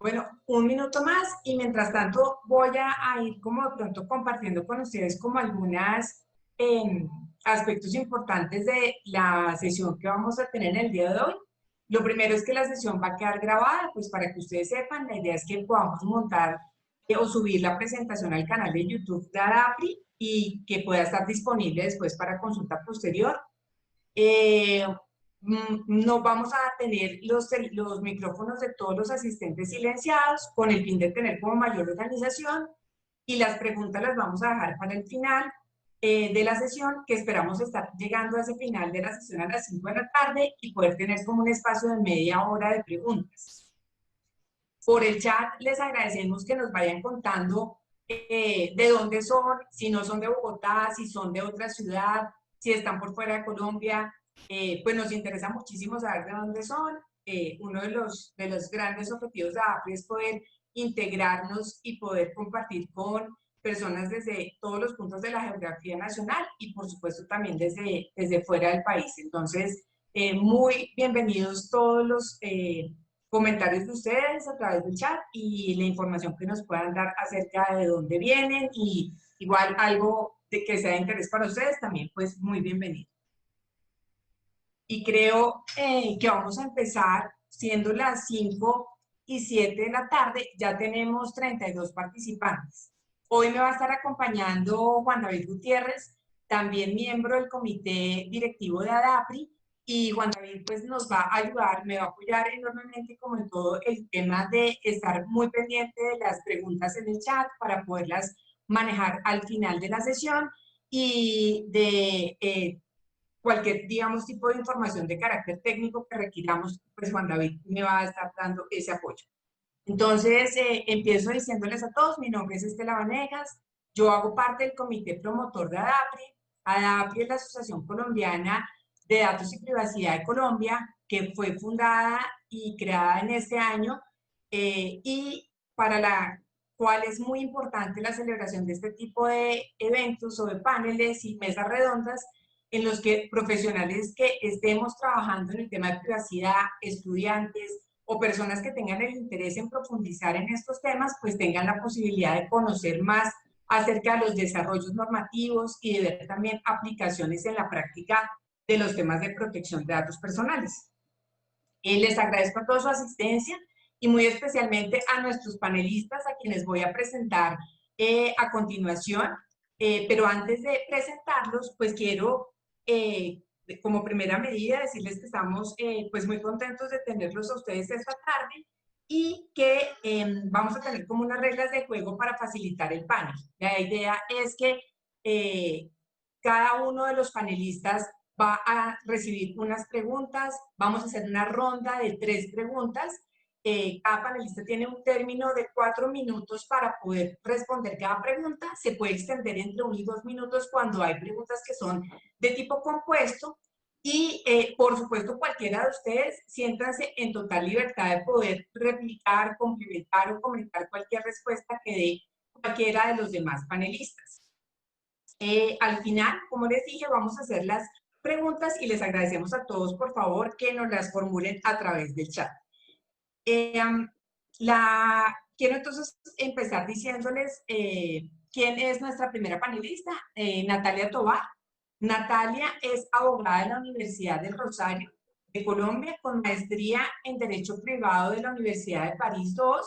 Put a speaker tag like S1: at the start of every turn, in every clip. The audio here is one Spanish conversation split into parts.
S1: Bueno, un minuto más y mientras tanto voy a ir como de pronto compartiendo con ustedes como algunas aspectos importantes de la sesión que vamos a tener en el día de hoy. Lo primero es que la sesión va a quedar grabada, pues para que ustedes sepan, la idea es que podamos montar o subir la presentación al canal de YouTube de ADAPRI y que pueda estar disponible después para consulta posterior. Eh, no vamos a tener los micrófonos de todos los asistentes silenciados con el fin de tener como mayor organización y las preguntas las vamos a dejar para el final de la sesión, que esperamos estar llegando a ese final de la sesión a las 5 de la tarde y poder tener como un espacio de media hora de preguntas. Por el chat les agradecemos que nos vayan contando de dónde son, si no son de Bogotá, si son de otra ciudad, si están por fuera de Colombia, pues nos interesa muchísimo saber de dónde son. Uno de los grandes objetivos de APRI es poder integrarnos y poder compartir con personas desde todos los puntos de la geografía nacional y por supuesto también desde fuera del país. Entonces, muy bienvenidos todos los comentarios de ustedes a través del chat y la información que nos puedan dar acerca de dónde vienen y igual algo de que sea de interés para ustedes también, pues muy bienvenido. Y creo que vamos a empezar siendo las 5:07 de la tarde, ya tenemos 32 participantes. Hoy me va a estar acompañando Juan David Gutiérrez, también miembro del comité directivo de ADAPRI, y Juan David pues nos va a ayudar, me va a apoyar enormemente como en todo el tema de estar muy pendiente de las preguntas en el chat para poderlas manejar al final de la sesión y de cualquier, digamos, tipo de información de carácter técnico que requiramos, pues Juan David me va a estar dando ese apoyo. Entonces, empiezo diciéndoles a todos, mi nombre es Estela Vanegas, yo hago parte del comité promotor de ADAPRI. ADAPRI es la Asociación Colombiana de Datos y Privacidad de Colombia, que fue fundada y creada en este año y para la cual es muy importante la celebración de este tipo de eventos o de paneles y mesas redondas en los que profesionales que estemos trabajando en el tema de privacidad, estudiantes, o personas que tengan el interés en profundizar en estos temas, pues tengan la posibilidad de conocer más acerca de los desarrollos normativos y de ver también aplicaciones en la práctica de los temas de protección de datos personales. Les agradezco a toda su asistencia y muy especialmente a nuestros panelistas a quienes voy a presentar a continuación, pero antes de presentarlos, pues quiero como primera medida decirles que estamos pues muy contentos de tenerlos a ustedes esta tarde y que vamos a tener como unas reglas de juego para facilitar el panel. La idea es que cada uno de los panelistas va a recibir unas preguntas, vamos a hacer una ronda de 3 preguntas. Cada panelista tiene un término de 4 minutos para poder responder cada pregunta. Se puede extender entre 1 y 2 minutos cuando hay preguntas que son de tipo compuesto. Y, por supuesto, cualquiera de ustedes siéntanse en total libertad de poder replicar, complementar o comentar cualquier respuesta que dé cualquiera de los demás panelistas. Al final, como les dije, vamos a hacer las preguntas y les agradecemos a todos, por favor, que nos las formulen a través del chat. Quiero entonces empezar diciéndoles quién es nuestra primera panelista, Natalia Tovar. Natalia es abogada de la Universidad del Rosario de Colombia, con maestría en Derecho Privado de la Universidad de París II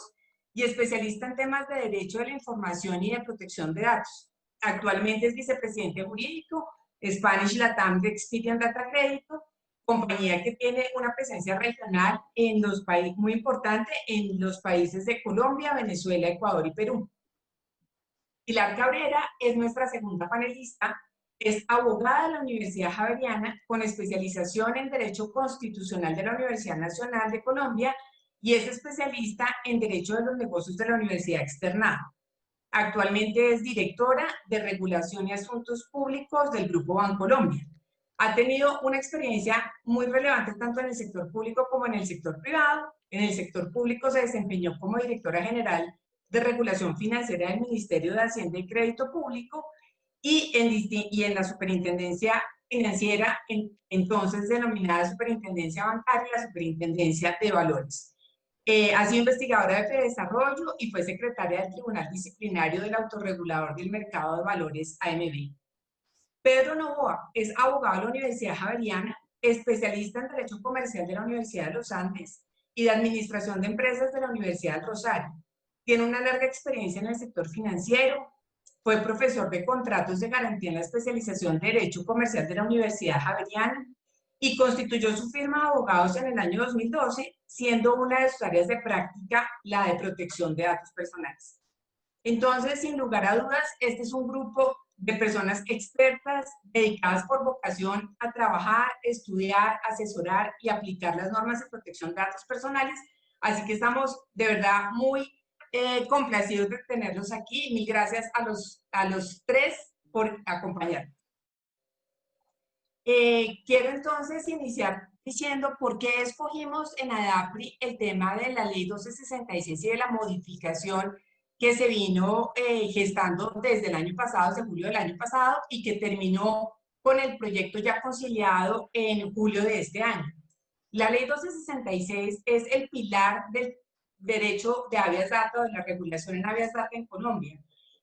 S1: y especialista en temas de Derecho de la Información y de Protección de Datos. Actualmente es vicepresidente jurídico Spanish Latam de Experian Data Crédito, compañía que tiene una presencia regional en los países muy importante en los países de Colombia, Venezuela, Ecuador y Perú. Pilar Cabrera es nuestra segunda panelista, es abogada de la Universidad Javeriana con especialización en Derecho Constitucional de la Universidad Nacional de Colombia y es especialista en Derecho de los Negocios de la Universidad Externada. Actualmente es directora de Regulación y Asuntos Públicos del Grupo Bancolombia. Ha tenido una experiencia muy relevante tanto en el sector público como en el sector privado. En el sector público se desempeñó como directora general de Regulación Financiera del Ministerio de Hacienda y Crédito Público y en la Superintendencia Financiera, entonces denominada Superintendencia Bancaria y la Superintendencia de Valores. Ha sido investigadora de Desarrollo y fue secretaria del Tribunal Disciplinario del Autorregulador del Mercado de Valores, AMB. Pedro Novoa es abogado de la Universidad Javeriana, especialista en Derecho Comercial de la Universidad de los Andes y de Administración de Empresas de la Universidad del Rosario. Tiene una larga experiencia en el sector financiero, fue profesor de contratos de garantía en la especialización de Derecho Comercial de la Universidad Javeriana y constituyó su firma de abogados en el año 2012, siendo una de sus áreas de práctica la de protección de datos personales. Entonces, sin lugar a dudas, este es un grupo de personas expertas dedicadas por vocación a trabajar, estudiar, asesorar y aplicar las normas de protección de datos personales. Así que estamos de verdad muy complacidos de tenerlos aquí. Mil gracias a los tres por acompañarnos. Quiero entonces iniciar diciendo por qué escogimos en ADAPRI el tema de la ley 1266 y de la modificación que se vino gestando desde el año pasado, desde julio del año pasado, y que terminó con el proyecto ya conciliado en julio de este año. La ley 1266 es el pilar del derecho de habeas data, de la regulación en habeas data en Colombia.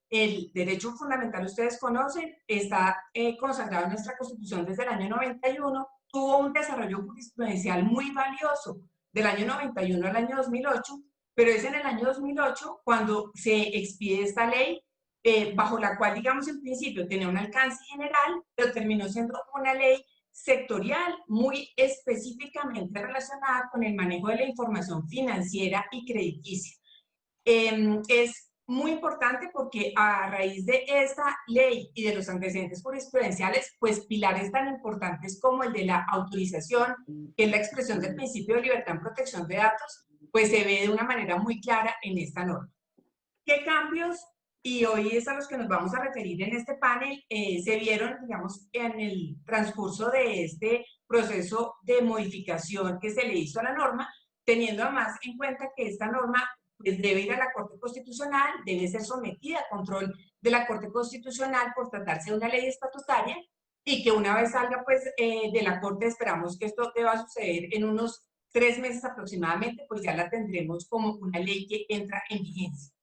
S1: El derecho fundamental, ustedes conocen, está consagrado en nuestra Constitución desde el año 91, tuvo un desarrollo jurisprudencial muy valioso del año 91 al año 2008, pero es en el año 2008 cuando se expide esta ley, bajo la cual, digamos, en principio tenía un alcance general, pero terminó siendo una ley sectorial muy específicamente relacionada con el manejo de la información financiera y crediticia. Es muy importante porque a raíz de esta ley y de los antecedentes jurisprudenciales, pues pilares tan importantes como el de la autorización, que es la expresión del principio de libertad en protección de datos, pues se ve de una manera muy clara en esta norma. ¿Qué cambios, y hoy es a los que nos vamos a referir en este panel, se vieron, digamos, en el transcurso de este proceso de modificación que se le hizo a la norma, teniendo además en cuenta que esta norma pues, debe ir a la Corte Constitucional, debe ser sometida a control de la Corte Constitucional por tratarse de una ley estatutaria y que una vez salga pues de la Corte, esperamos que esto deba suceder en unos 3 meses aproximadamente, pues ya la tendremos como una ley que entra en vigencia.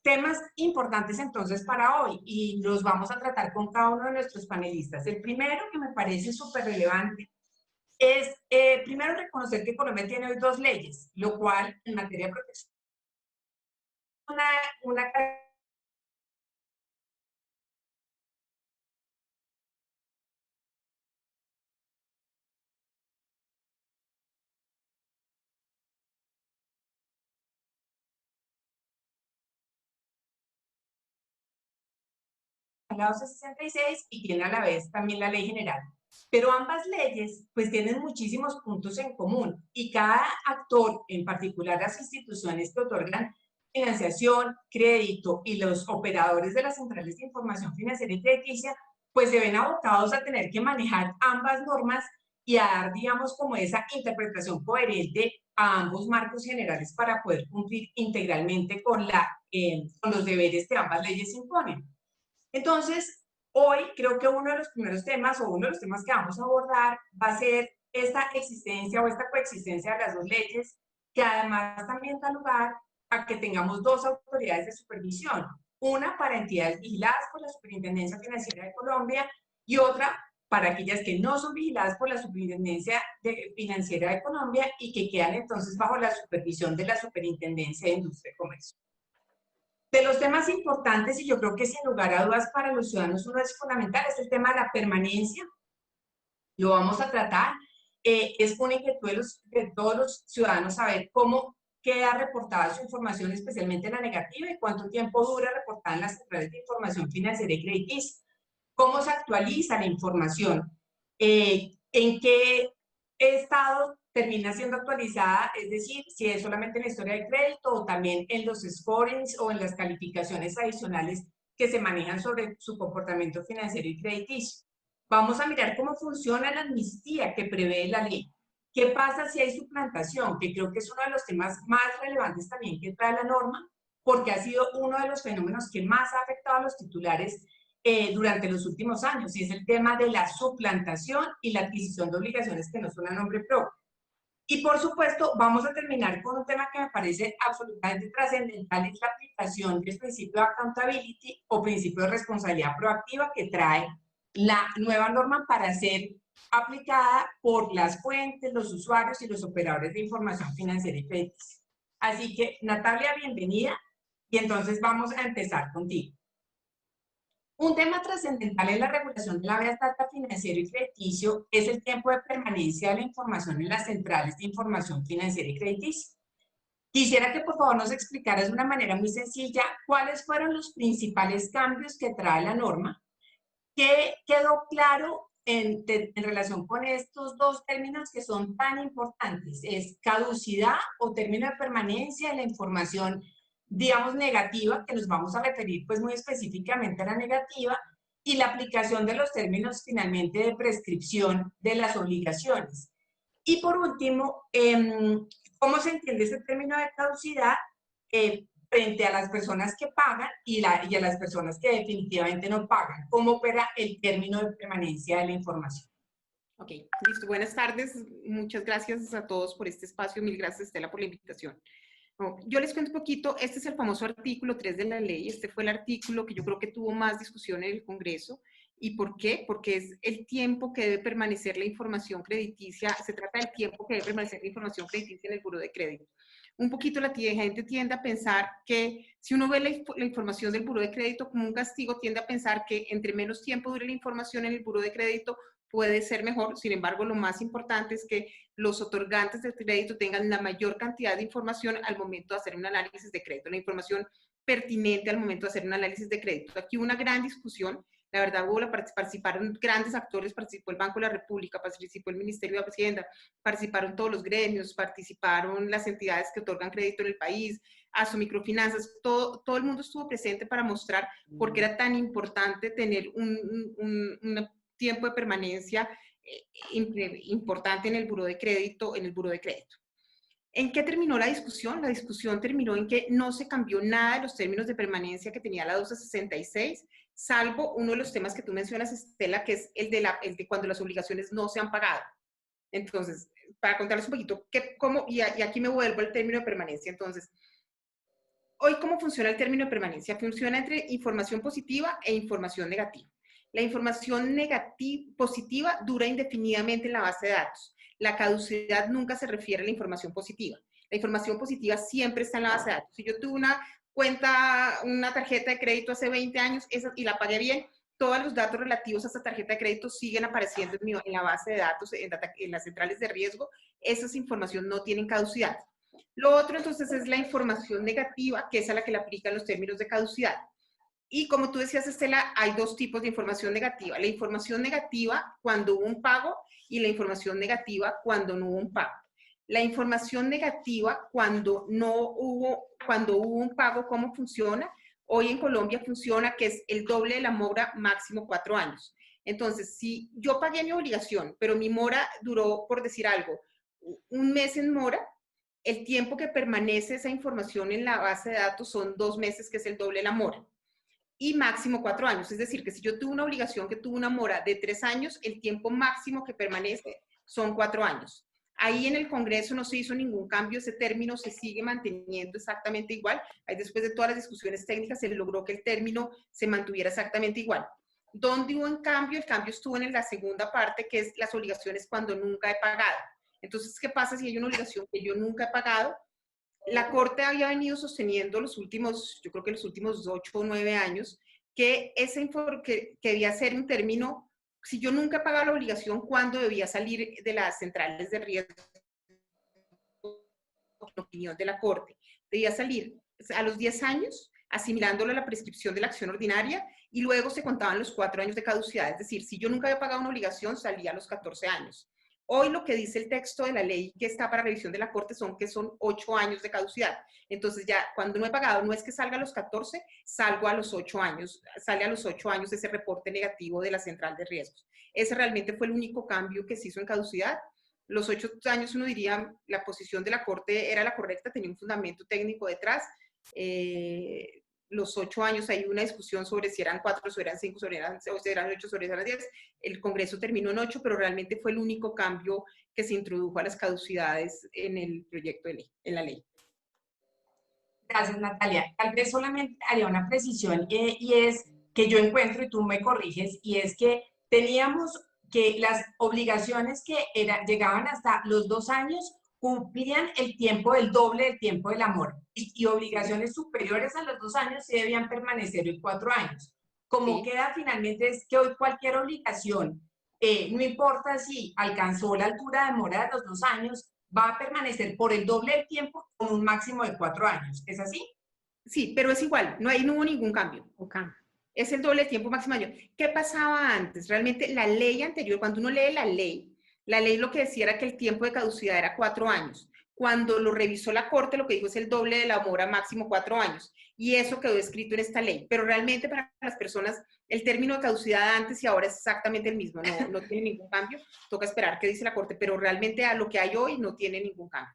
S1: Temas importantes entonces para hoy y los vamos a tratar con cada uno de nuestros panelistas. El primero que me parece súper relevante es primero reconocer que Colombia tiene hoy 2 leyes, lo cual en materia de protección una la 266 y tiene a la vez también la ley general. Pero ambas leyes pues tienen muchísimos puntos en común y cada actor, en particular las instituciones que otorgan financiación, crédito y los operadores de las centrales de información financiera y crediticia, pues se ven abocados a tener que manejar ambas normas y a dar, digamos, como esa interpretación coherente a ambos marcos generales para poder cumplir integralmente con los deberes que ambas leyes imponen. Entonces, hoy creo que uno de los primeros temas o uno de los temas que vamos a abordar va a ser esta existencia o esta coexistencia de las 2 leyes, que además también da lugar a que tengamos 2 autoridades de supervisión, una para entidades vigiladas por la Superintendencia Financiera de Colombia y otra para aquellas que no son vigiladas por la Superintendencia Financiera de Colombia y que quedan entonces bajo la supervisión de la Superintendencia de Industria y Comercio. De los temas importantes, y yo creo que sin lugar a dudas para los ciudadanos uno es fundamental, es el tema de la permanencia. Lo vamos a tratar. Es una inquietud de todos los ciudadanos saber cómo queda reportada su información, especialmente la negativa, y cuánto tiempo dura reportada en las centrales de información financiera y crediticia. Cómo se actualiza la información. En qué estado termina siendo actualizada, es decir, si es solamente en la historia de crédito o también en los scorings o en las calificaciones adicionales que se manejan sobre su comportamiento financiero y crediticio. Vamos a mirar cómo funciona la amnistía que prevé la ley. ¿Qué pasa si hay suplantación? Que creo que es uno de los temas más relevantes también que trae la norma, porque ha sido uno de los fenómenos que más ha afectado a los titulares durante los últimos años, y es el tema de la suplantación y la adquisición de obligaciones que no son a nombre propio. Y por supuesto, vamos a terminar con un tema que me parece absolutamente trascendental, es la aplicación del principio de accountability o principio de responsabilidad proactiva que trae la nueva norma para ser aplicada por las fuentes, los usuarios y los operadores de información financiera y crediticia. Así que, Natalia, bienvenida. Y entonces vamos a empezar contigo. Un tema trascendental en la regulación de la vía data financiero y crediticio es el tiempo de permanencia de la información en las centrales de información financiera y crediticia. Quisiera que por favor nos explicaras de una manera muy sencilla cuáles fueron los principales cambios que trae la norma, qué quedó claro en relación con estos dos términos que son tan importantes, es caducidad o término de permanencia de la información, digamos, negativa, que nos vamos a referir pues muy específicamente a la negativa, y la aplicación de los términos finalmente de prescripción de las obligaciones. Y por último, ¿cómo se entiende ese término de caducidad frente a las personas que pagan y a las personas que definitivamente no pagan? ¿Cómo opera el término de permanencia de la información?
S2: Ok, listo. Buenas tardes. Muchas gracias a todos por este espacio. Mil gracias, Estela, por la invitación. Yo les cuento un poquito. Este es el famoso artículo 3 de la ley. Este fue el artículo que yo creo que tuvo más discusión en el Congreso. ¿Y por qué? Porque es el tiempo que debe permanecer la información crediticia. Se trata del tiempo que debe permanecer la información crediticia en el buró de crédito. Un poquito la gente tiende a pensar que si uno ve la información del buró de crédito como un castigo, tiende a pensar que entre menos tiempo dure la información en el buró de crédito, puede ser mejor. Sin embargo, lo más importante es que los otorgantes de crédito tengan la mayor cantidad de información al momento de hacer un análisis de crédito, la información pertinente al momento de hacer un análisis de crédito. Aquí hubo una gran discusión. La verdad, participaron grandes actores, participó el Banco de la República, participó el Ministerio de Hacienda, participaron todos los gremios, participaron las entidades que otorgan crédito en el país, Microfinanzas, todo el mundo estuvo presente para mostrar por qué era tan importante tener un tiempo de permanencia importante en el buró de crédito, ¿En qué terminó la discusión? La discusión terminó en que no se cambió nada de los términos de permanencia que tenía la 1266, salvo uno de los temas que tú mencionas, Estela, que es el de cuando las obligaciones no se han pagado. Entonces, para contarles un poquito, y aquí me vuelvo al término de permanencia. Entonces, hoy, ¿cómo funciona el término de permanencia? Funciona entre información positiva e información negativa. La información positiva dura indefinidamente en la base de datos. La caducidad nunca se refiere a la información positiva. La información positiva siempre está en la base de datos. Si yo tuve una tarjeta de crédito hace 20 años y la pagué bien, todos los datos relativos a esa tarjeta de crédito siguen apareciendo en la base de datos, en las centrales de riesgo. Esa información no tiene caducidad. Lo otro, entonces, es la información negativa, que es a la que le aplican los términos de caducidad. Y como tú decías, Estela, hay dos tipos de información negativa. La información negativa cuando hubo un pago y la información negativa cuando no hubo un pago. La información negativa cuando hubo un pago, ¿cómo funciona? Hoy en Colombia funciona que es el doble de la mora, máximo 4 años. Entonces, si yo pagué mi obligación, pero mi mora duró, por decir algo, un mes en mora, el tiempo que permanece esa información en la base de datos son 2 meses, que es el doble de la mora. Y máximo 4 años. Es decir, que si yo tuve una obligación que tuvo una mora de 3 años, el tiempo máximo que permanece son 4 años. Ahí en el Congreso no se hizo ningún cambio, ese término se sigue manteniendo exactamente igual. Ahí, después de todas las discusiones técnicas, se logró que el término se mantuviera exactamente igual. ¿Dónde hubo un cambio? El cambio estuvo en la segunda parte, que es las obligaciones cuando nunca he pagado. Entonces, ¿qué pasa si hay una obligación que yo nunca he pagado? La Corte había venido sosteniendo yo creo que los últimos 8 o 9 años, que que debía ser un término, si yo nunca he pagado la obligación, ¿cuándo debía salir de las centrales de riesgo? En opinión de la Corte, debía salir a los 10 años, asimilándolo a la prescripción de la acción ordinaria, y luego se contaban los 4 años de caducidad. Es decir, si yo nunca había pagado una obligación, salía a los 14 años. Hoy lo que dice el texto de la ley que está para revisión de la Corte que son 8 años de caducidad. Entonces ya cuando no he pagado, no es que salga a los 14, salgo a los 8 años, sale a los 8 años ese reporte negativo de la central de riesgos. Ese realmente fue el único cambio que se hizo en caducidad. Los 8 años, uno diría, la posición de la Corte era la correcta, tenía un fundamento técnico detrás. los 8 años, hay una discusión sobre si eran 4, si eran 5, o si eran 8, si eran 10. El Congreso terminó en 8, pero realmente fue el único cambio que se introdujo a las caducidades en el proyecto de ley, en la ley.
S1: Gracias, Natalia. Tal vez solamente haría una precisión y es que yo encuentro, y tú me corriges, y es que teníamos que las obligaciones que llegaban hasta los 2 años cumplían el tiempo del doble del tiempo del amor y obligaciones superiores a los 2 años sí debían permanecer en 4 años. Como
S2: Sí.
S1: queda finalmente es que hoy cualquier obligación, no importa si alcanzó la altura de mora de los 2 años, va a permanecer por el doble del tiempo con un máximo de 4 años. ¿Es así?
S2: Sí, pero es igual, no hubo ningún cambio.
S3: Okay.
S2: Es el doble tiempo máximo mayor. ¿Qué pasaba antes? Realmente la ley anterior, cuando uno lee la ley lo que decía era que el tiempo de caducidad era 4 años. Cuando lo revisó la Corte, lo que dijo es el doble de la mora máximo 4 años. Y eso quedó escrito en esta ley. Pero realmente para las personas, el término de caducidad antes y ahora es exactamente el mismo. No tiene ningún cambio. Toca esperar qué dice la Corte. Pero realmente a lo que hay hoy no tiene ningún cambio.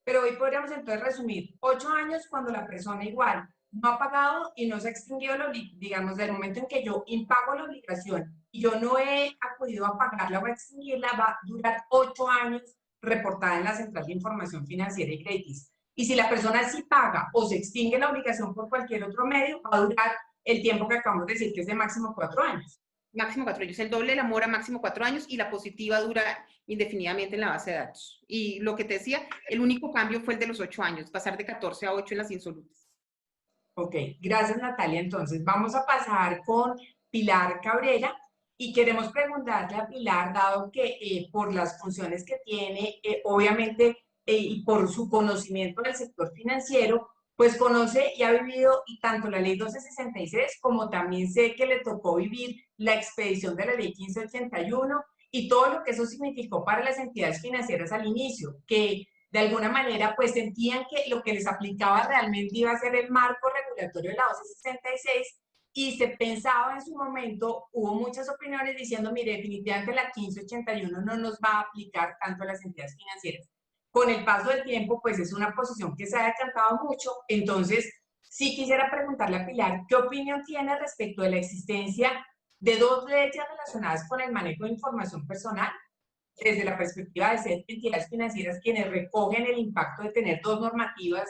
S1: Pero hoy podríamos entonces resumir, 8 años cuando la persona igual no ha pagado y no se ha extinguido, digamos, del momento en que yo impago la obligación y yo no he acudido a pagarla o a extinguirla, va a durar 8 años reportada en la Central de Información Financiera y Crediticia. Y si la persona sí paga o se extingue la obligación por cualquier otro medio, va a durar el tiempo que acabamos de decir, que es de máximo 4 años.
S2: Máximo 4 años. El doble de la mora, máximo 4 años, y la positiva dura indefinidamente en la base de datos. Y lo que te decía, el único cambio fue el de los 8 años, pasar de 14 a 8 en las insolubles.
S1: Ok, gracias Natalia. Entonces vamos a pasar con Pilar Cabrera y queremos preguntarle a Pilar, dado que por las funciones que tiene, obviamente, y por su conocimiento del sector financiero, pues conoce y ha vivido y tanto la ley 1266 como también sé que le tocó vivir la expedición de la ley 1581 y todo lo que eso significó para las entidades financieras al inicio, que de alguna manera pues sentían que lo que les aplicaba realmente iba a ser el marco regulatorio de la 1266 y se pensaba en su momento, hubo muchas opiniones diciendo, mire, definitivamente la 1581 no nos va a aplicar tanto a las entidades financieras. Con el paso del tiempo, pues es una posición que se ha decantado mucho, entonces sí quisiera preguntarle a Pilar, ¿qué opinión tiene respecto de la existencia de dos leyes relacionadas con el manejo de información personal desde la perspectiva de ser entidades financieras quienes recogen el impacto de tener dos normativas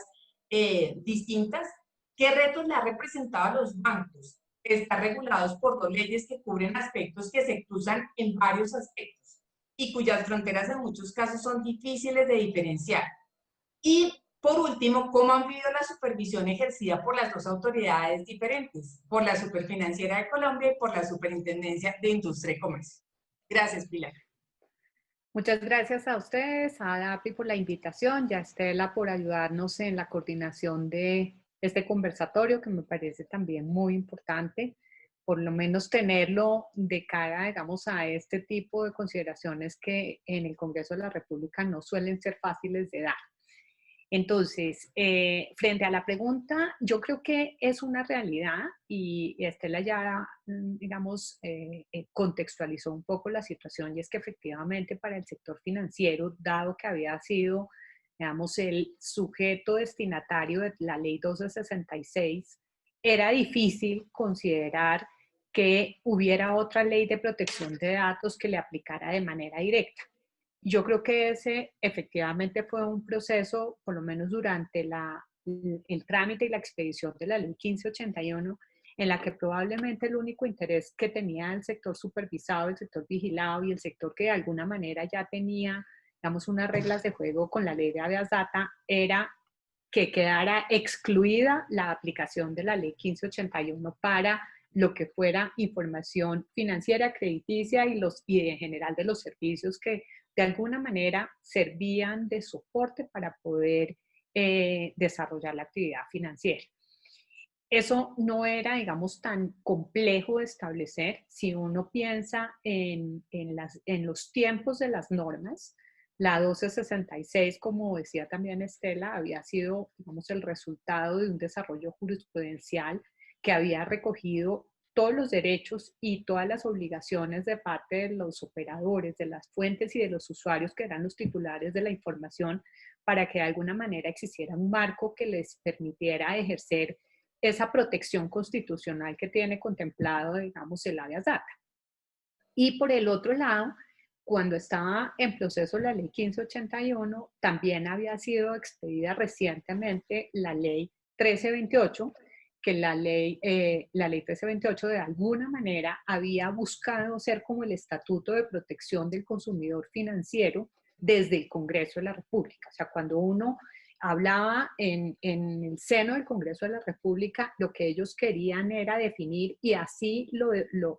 S1: distintas? ¿Qué retos le ha representado a los bancos estar regulados por dos leyes que cubren aspectos que se cruzan en varios aspectos y cuyas fronteras en muchos casos son difíciles de diferenciar? Y por último, ¿cómo han vivido la supervisión ejercida por las dos autoridades diferentes, por la Superfinanciera de Colombia y por la Superintendencia de Industria y Comercio? Gracias, Pilar.
S3: Muchas gracias a ustedes, a ADAPI por la invitación y a Estela por ayudarnos en la coordinación de este conversatorio que me parece también muy importante, por lo menos tenerlo de cara, digamos, a este tipo de consideraciones que en el Congreso de la República no suelen ser fáciles de dar. Entonces, frente a la pregunta, yo creo que es una realidad y Estela ya, digamos, contextualizó un poco la situación y es que efectivamente para el sector financiero, dado que había sido, digamos, el sujeto destinatario de la ley 1266, era difícil considerar que hubiera otra ley de protección de datos que le aplicara de manera directa. Yo creo que ese efectivamente fue un proceso, por lo menos durante el trámite y la expedición de la ley 1581, en la que probablemente el único interés que tenía el sector supervisado, el sector vigilado y el sector que de alguna manera ya tenía, digamos, unas reglas de juego con la ley de habeas data, era que quedara excluida la aplicación de la ley 1581 para lo que fuera información financiera, crediticia y en general de los servicios que de alguna manera servían de soporte para poder desarrollar la actividad financiera. Eso no era, digamos, tan complejo de establecer si uno piensa en los tiempos de las normas. La 1266, como decía también Estela, había sido, digamos, el resultado de un desarrollo jurisprudencial que había recogido todos los derechos y todas las obligaciones de parte de los operadores, de las fuentes y de los usuarios que eran los titulares de la información para que de alguna manera existiera un marco que les permitiera ejercer esa protección constitucional que tiene contemplado, digamos, el habeas data. Y por el otro lado, cuando estaba en proceso la ley 1581, también había sido expedida recientemente la ley 1328, que la ley 1328 de alguna manera había buscado ser como el Estatuto de Protección del Consumidor Financiero desde el Congreso de la República. O sea, cuando uno hablaba en el seno del Congreso de la República, lo que ellos querían era definir, y así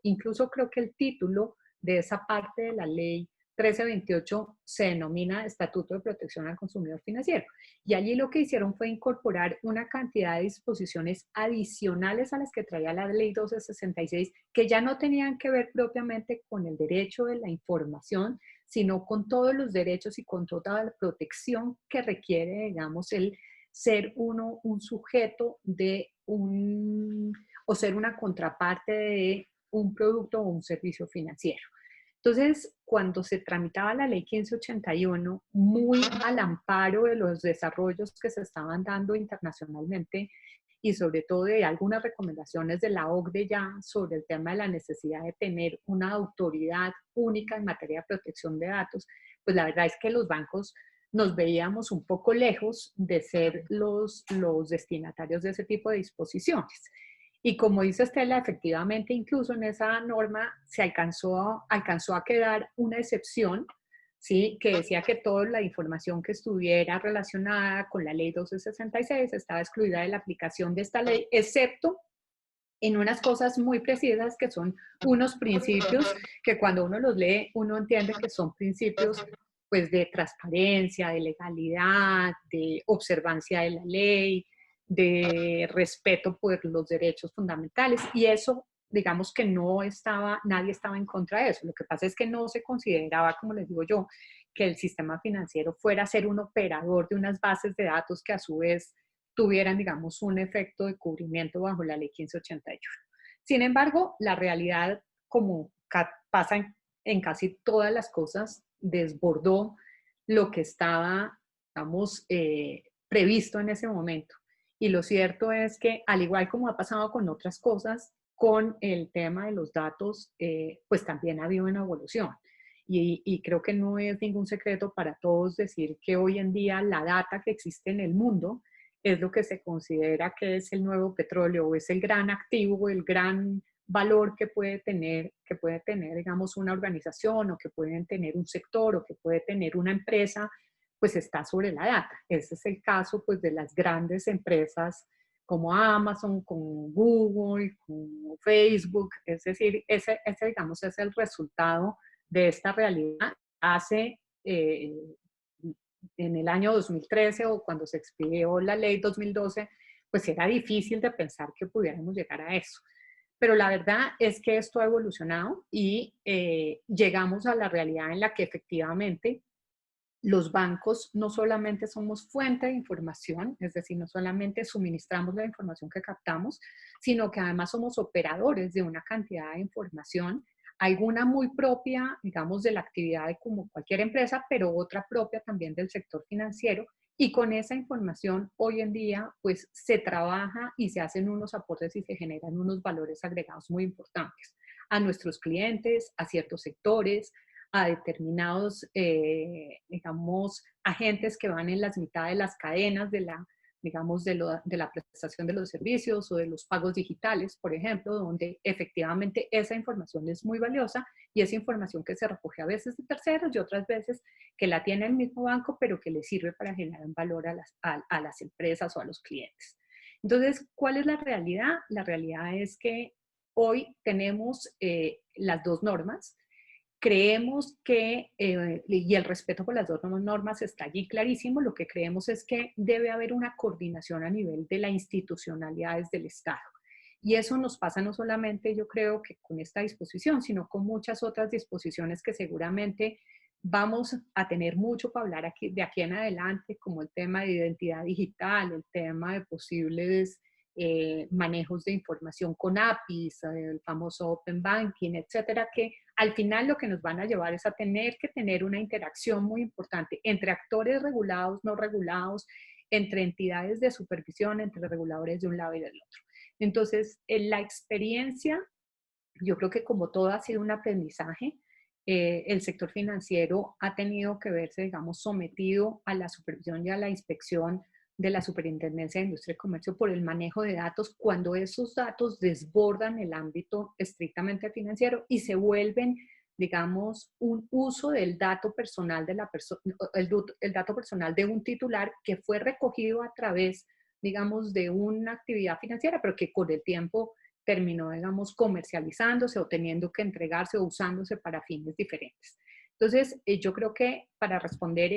S3: incluso creo que el título de esa parte de la ley 1328 se denomina Estatuto de Protección al Consumidor Financiero. Y allí lo que hicieron fue incorporar una cantidad de disposiciones adicionales a las que traía la ley 1266, que ya no tenían que ver propiamente con el derecho de la información, sino con todos los derechos y con toda la protección que requiere, digamos, el ser uno un sujeto de o ser una contraparte de un producto o un servicio financiero. Entonces, cuando se tramitaba la ley 1581, muy al amparo de los desarrollos que se estaban dando internacionalmente y sobre todo de algunas recomendaciones de la OCDE ya sobre el tema de la necesidad de tener una autoridad única en materia de protección de datos, pues la verdad es que los bancos nos veíamos un poco lejos de ser los destinatarios de ese tipo de disposiciones. Y como dice Estela, efectivamente, incluso en esa norma se alcanzó a quedar una excepción, ¿sí? Que decía que toda la información que estuviera relacionada con la ley 1266 estaba excluida de la aplicación de esta ley, excepto en unas cosas muy precisas que son unos principios que cuando uno los lee, uno entiende que son principios pues de transparencia, de legalidad, de observancia de la ley, de respeto por los derechos fundamentales, y eso, digamos que nadie estaba en contra de eso. Lo que pasa es que no se consideraba, como les digo yo, que el sistema financiero fuera a ser un operador de unas bases de datos que a su vez tuvieran, digamos, un efecto de cubrimiento bajo la ley 1581. Sin embargo, la realidad, como pasa en casi todas las cosas, desbordó lo que estaba, digamos, previsto en ese momento. Y lo cierto es que, al igual como ha pasado con otras cosas, con el tema de los datos, pues también ha habido una evolución. Y creo que no es ningún secreto para todos decir que hoy en día la data que existe en el mundo es lo que se considera que es el nuevo petróleo, o es el gran activo, el gran valor que puede tener, digamos, una organización, o que pueden tener un sector, o que puede tener una empresa, pues está sobre la data. Ese es el caso, pues, de las grandes empresas como Amazon, como Google, como Facebook. Es decir, ese digamos, es el resultado de esta realidad. Hace en el año 2013, o cuando se expidió la ley 2012, pues era difícil de pensar que pudiéramos llegar a eso. Pero la verdad es que esto ha evolucionado y llegamos a la realidad en la que efectivamente los bancos no solamente somos fuente de información, es decir, no solamente suministramos la información que captamos, sino que además somos operadores de una cantidad de información, alguna muy propia, digamos, de la actividad de como cualquier empresa, pero otra propia también del sector financiero. Y con esa información hoy en día, pues se trabaja y se hacen unos aportes y se generan unos valores agregados muy importantes a nuestros clientes, a ciertos sectores, a determinados, digamos, agentes que van en las mitades de las cadenas de la, digamos, de la prestación de los servicios o de los pagos digitales, por ejemplo, donde efectivamente esa información es muy valiosa, y esa información que se recoge a veces de terceros y otras veces que la tiene el mismo banco, pero que le sirve para generar un valor a las empresas o a los clientes. Entonces, ¿cuál es la realidad? La realidad es que hoy tenemos las dos normas. Creemos que, y el respeto por las dos normas está allí clarísimo, lo que creemos es que debe haber una coordinación a nivel de la institucionalidad desde el Estado. Y eso nos pasa no solamente, yo creo, que con esta disposición, sino con muchas otras disposiciones que seguramente vamos a tener mucho para hablar de aquí en adelante, como el tema de identidad digital, el tema de posibles manejos de información con APIs, el famoso Open Banking, etcétera, que al final lo que nos van a llevar es a tener que tener una interacción muy importante entre actores regulados, no regulados, entre entidades de supervisión, entre reguladores de un lado y del otro. Entonces, en la experiencia, yo creo que como todo ha sido un aprendizaje, el sector financiero ha tenido que verse, digamos, sometido a la supervisión y a la inspección de la Superintendencia de Industria y Comercio por el manejo de datos cuando esos datos desbordan el ámbito estrictamente financiero y se vuelven, digamos, un uso del dato personal de la persona, el dato personal de un titular que fue recogido a través, digamos, de una actividad financiera, pero que con el tiempo terminó, digamos, comercializándose o teniendo que entregarse o usándose para fines diferentes. Entonces, yo creo que para responder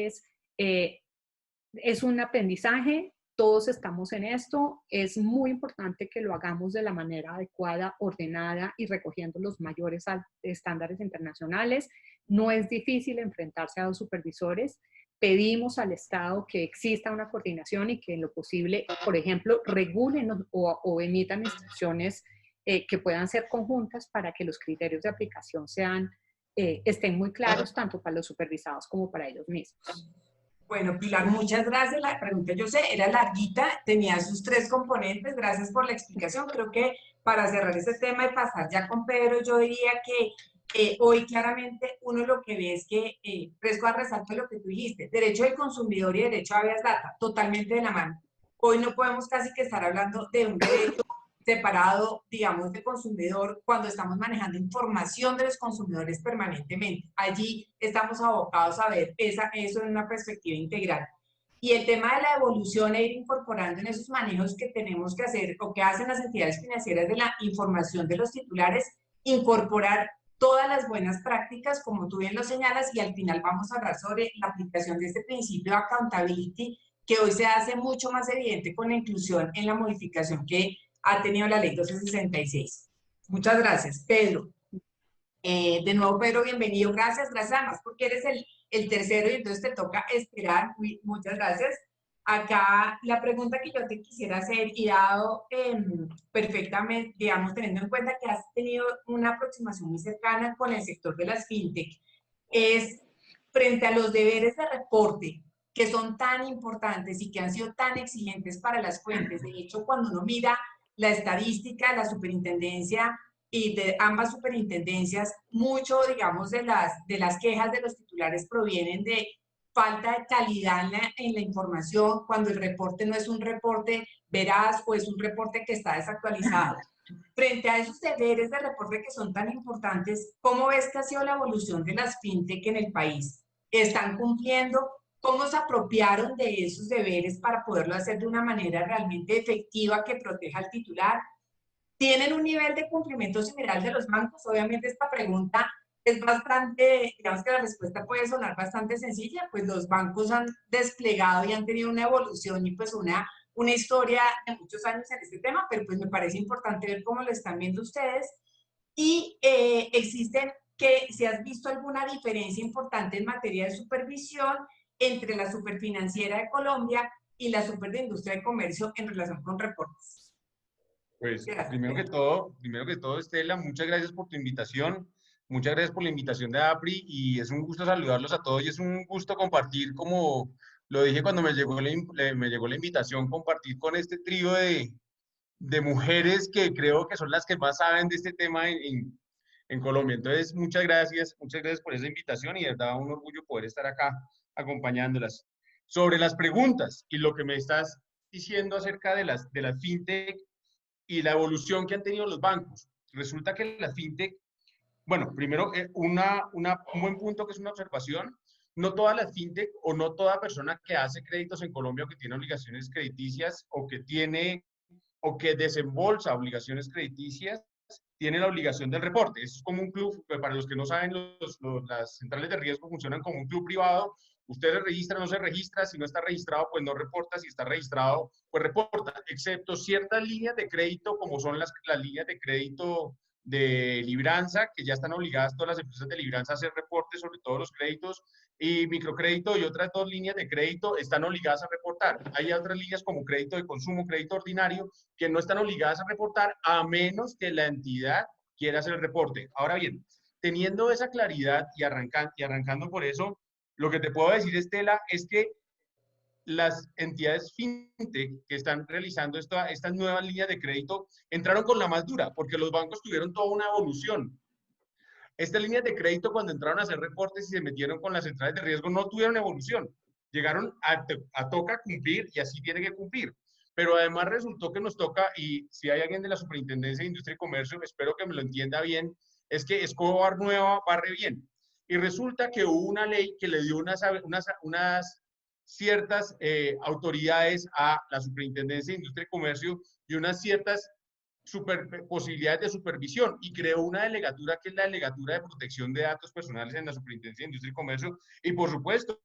S3: es un aprendizaje, todos estamos en esto, es muy importante que lo hagamos de la manera adecuada, ordenada y recogiendo los mayores estándares internacionales. No es difícil enfrentarse a dos supervisores. Pedimos al Estado que exista una coordinación y que en lo posible, por ejemplo, regulen o emitan instrucciones que puedan ser conjuntas para que los criterios de aplicación estén muy claros tanto para los supervisados como para ellos mismos.
S1: Bueno, Pilar, muchas gracias. La pregunta, yo sé, era larguita, tenía sus tres componentes. Gracias por la explicación. Creo que para cerrar ese tema y pasar ya con Pedro, yo diría que hoy claramente uno lo que ve es que, fresco al resalto de lo que tú dijiste, derecho del consumidor y derecho a habeas data, totalmente de la mano. Hoy no podemos casi que estar hablando de un derecho separado, digamos, de consumidor cuando estamos manejando información de los consumidores permanentemente. Allí estamos abocados a ver eso en una perspectiva integral. Y el tema de la evolución e ir incorporando en esos manejos que tenemos que hacer o que hacen las entidades financieras de la información de los titulares, incorporar todas las buenas prácticas, como tú bien lo señalas, y al final vamos a hablar sobre la aplicación de este principio de accountability, que hoy se hace mucho más evidente con la inclusión en la modificación que ha tenido la ley 1266. Muchas gracias, Pedro. De nuevo, Pedro, bienvenido. Gracias además porque eres el tercero y entonces te toca esperar. Muchas gracias. Acá la pregunta que yo te quisiera hacer y dado perfectamente, digamos, teniendo en cuenta que has tenido una aproximación muy cercana con el sector de las fintech, es frente a los deberes de reporte que son tan importantes y que han sido tan exigentes para las fuentes. De hecho, cuando uno mira la estadística de la superintendencia y de ambas superintendencias, mucho, digamos, de las quejas de los titulares provienen de falta de calidad en la información, cuando el reporte no es un reporte veraz o es un reporte que está desactualizado. Frente a esos deberes de reporte que son tan importantes, ¿cómo ves que ha sido la evolución de las fintech en el país? ¿Están cumpliendo? ¿Cómo se apropiaron de esos deberes para poderlo hacer de una manera realmente efectiva que proteja al titular? ¿Tienen un nivel de cumplimiento similar de los bancos? Obviamente esta pregunta es bastante, digamos que la respuesta puede sonar bastante sencilla, pues los bancos han desplegado y han tenido una evolución y pues una historia de muchos años en este tema, pero pues me parece importante ver cómo lo están viendo ustedes. Y existen, que si has visto alguna diferencia importante en materia de supervisión entre la Superfinanciera de Colombia y la Super de Industria y Comercio en relación con reportes.
S4: Pues
S1: Gracias.
S4: primero que todo, Estela, muchas gracias por tu invitación, muchas gracias por la invitación de APRI y es un gusto saludarlos a todos y es un gusto compartir, como lo dije cuando me llegó la invitación, compartir con este trío de mujeres que creo que son las que más saben de este tema en Colombia. Entonces, muchas gracias por esa invitación y de verdad un orgullo poder estar acá acompañándolas. Sobre las preguntas y lo que me estás diciendo acerca de las fintech, y la evolución que han tenido los bancos. Resulta que la fintech, bueno, primero, un buen punto que es una observación, no toda la fintech o no toda persona que hace créditos en Colombia o que tiene obligaciones crediticias o que desembolsa obligaciones crediticias, tiene la obligación del reporte. Eso es como un club, para los que no saben, las centrales de riesgo funcionan como un club privado. Usted se registra, no se registra, si no está registrado, pues no reporta, si está registrado, pues reporta, excepto ciertas líneas de crédito, como son las líneas de crédito de libranza, que ya están obligadas todas las empresas de libranza a hacer reportes sobre todos los créditos, y microcrédito y otras dos líneas de crédito están obligadas a reportar. Hay otras líneas como crédito de consumo, crédito ordinario, que no están obligadas a reportar a menos que la entidad quiera hacer el reporte. Ahora bien, teniendo esa claridad y arrancando por eso, lo que te puedo decir, Estela, es que las entidades fintech que están realizando estas nuevas líneas de crédito entraron con la más dura, porque los bancos tuvieron toda una evolución. Estas líneas de crédito, cuando entraron a hacer reportes y se metieron con las centrales de riesgo, no tuvieron evolución. Llegaron a toca cumplir y así tiene que cumplir. Pero además resultó que nos toca, y si hay alguien de la Superintendencia de Industria y Comercio, espero que me lo entienda bien, es que Escobar Nueva barre bien. Y resulta que hubo una ley que le dio unas ciertas autoridades a la Superintendencia de Industria y Comercio y unas ciertas posibilidades de supervisión, y creó una delegatura que es la Delegatura de Protección de Datos Personales en la Superintendencia de Industria y Comercio. Y por supuesto,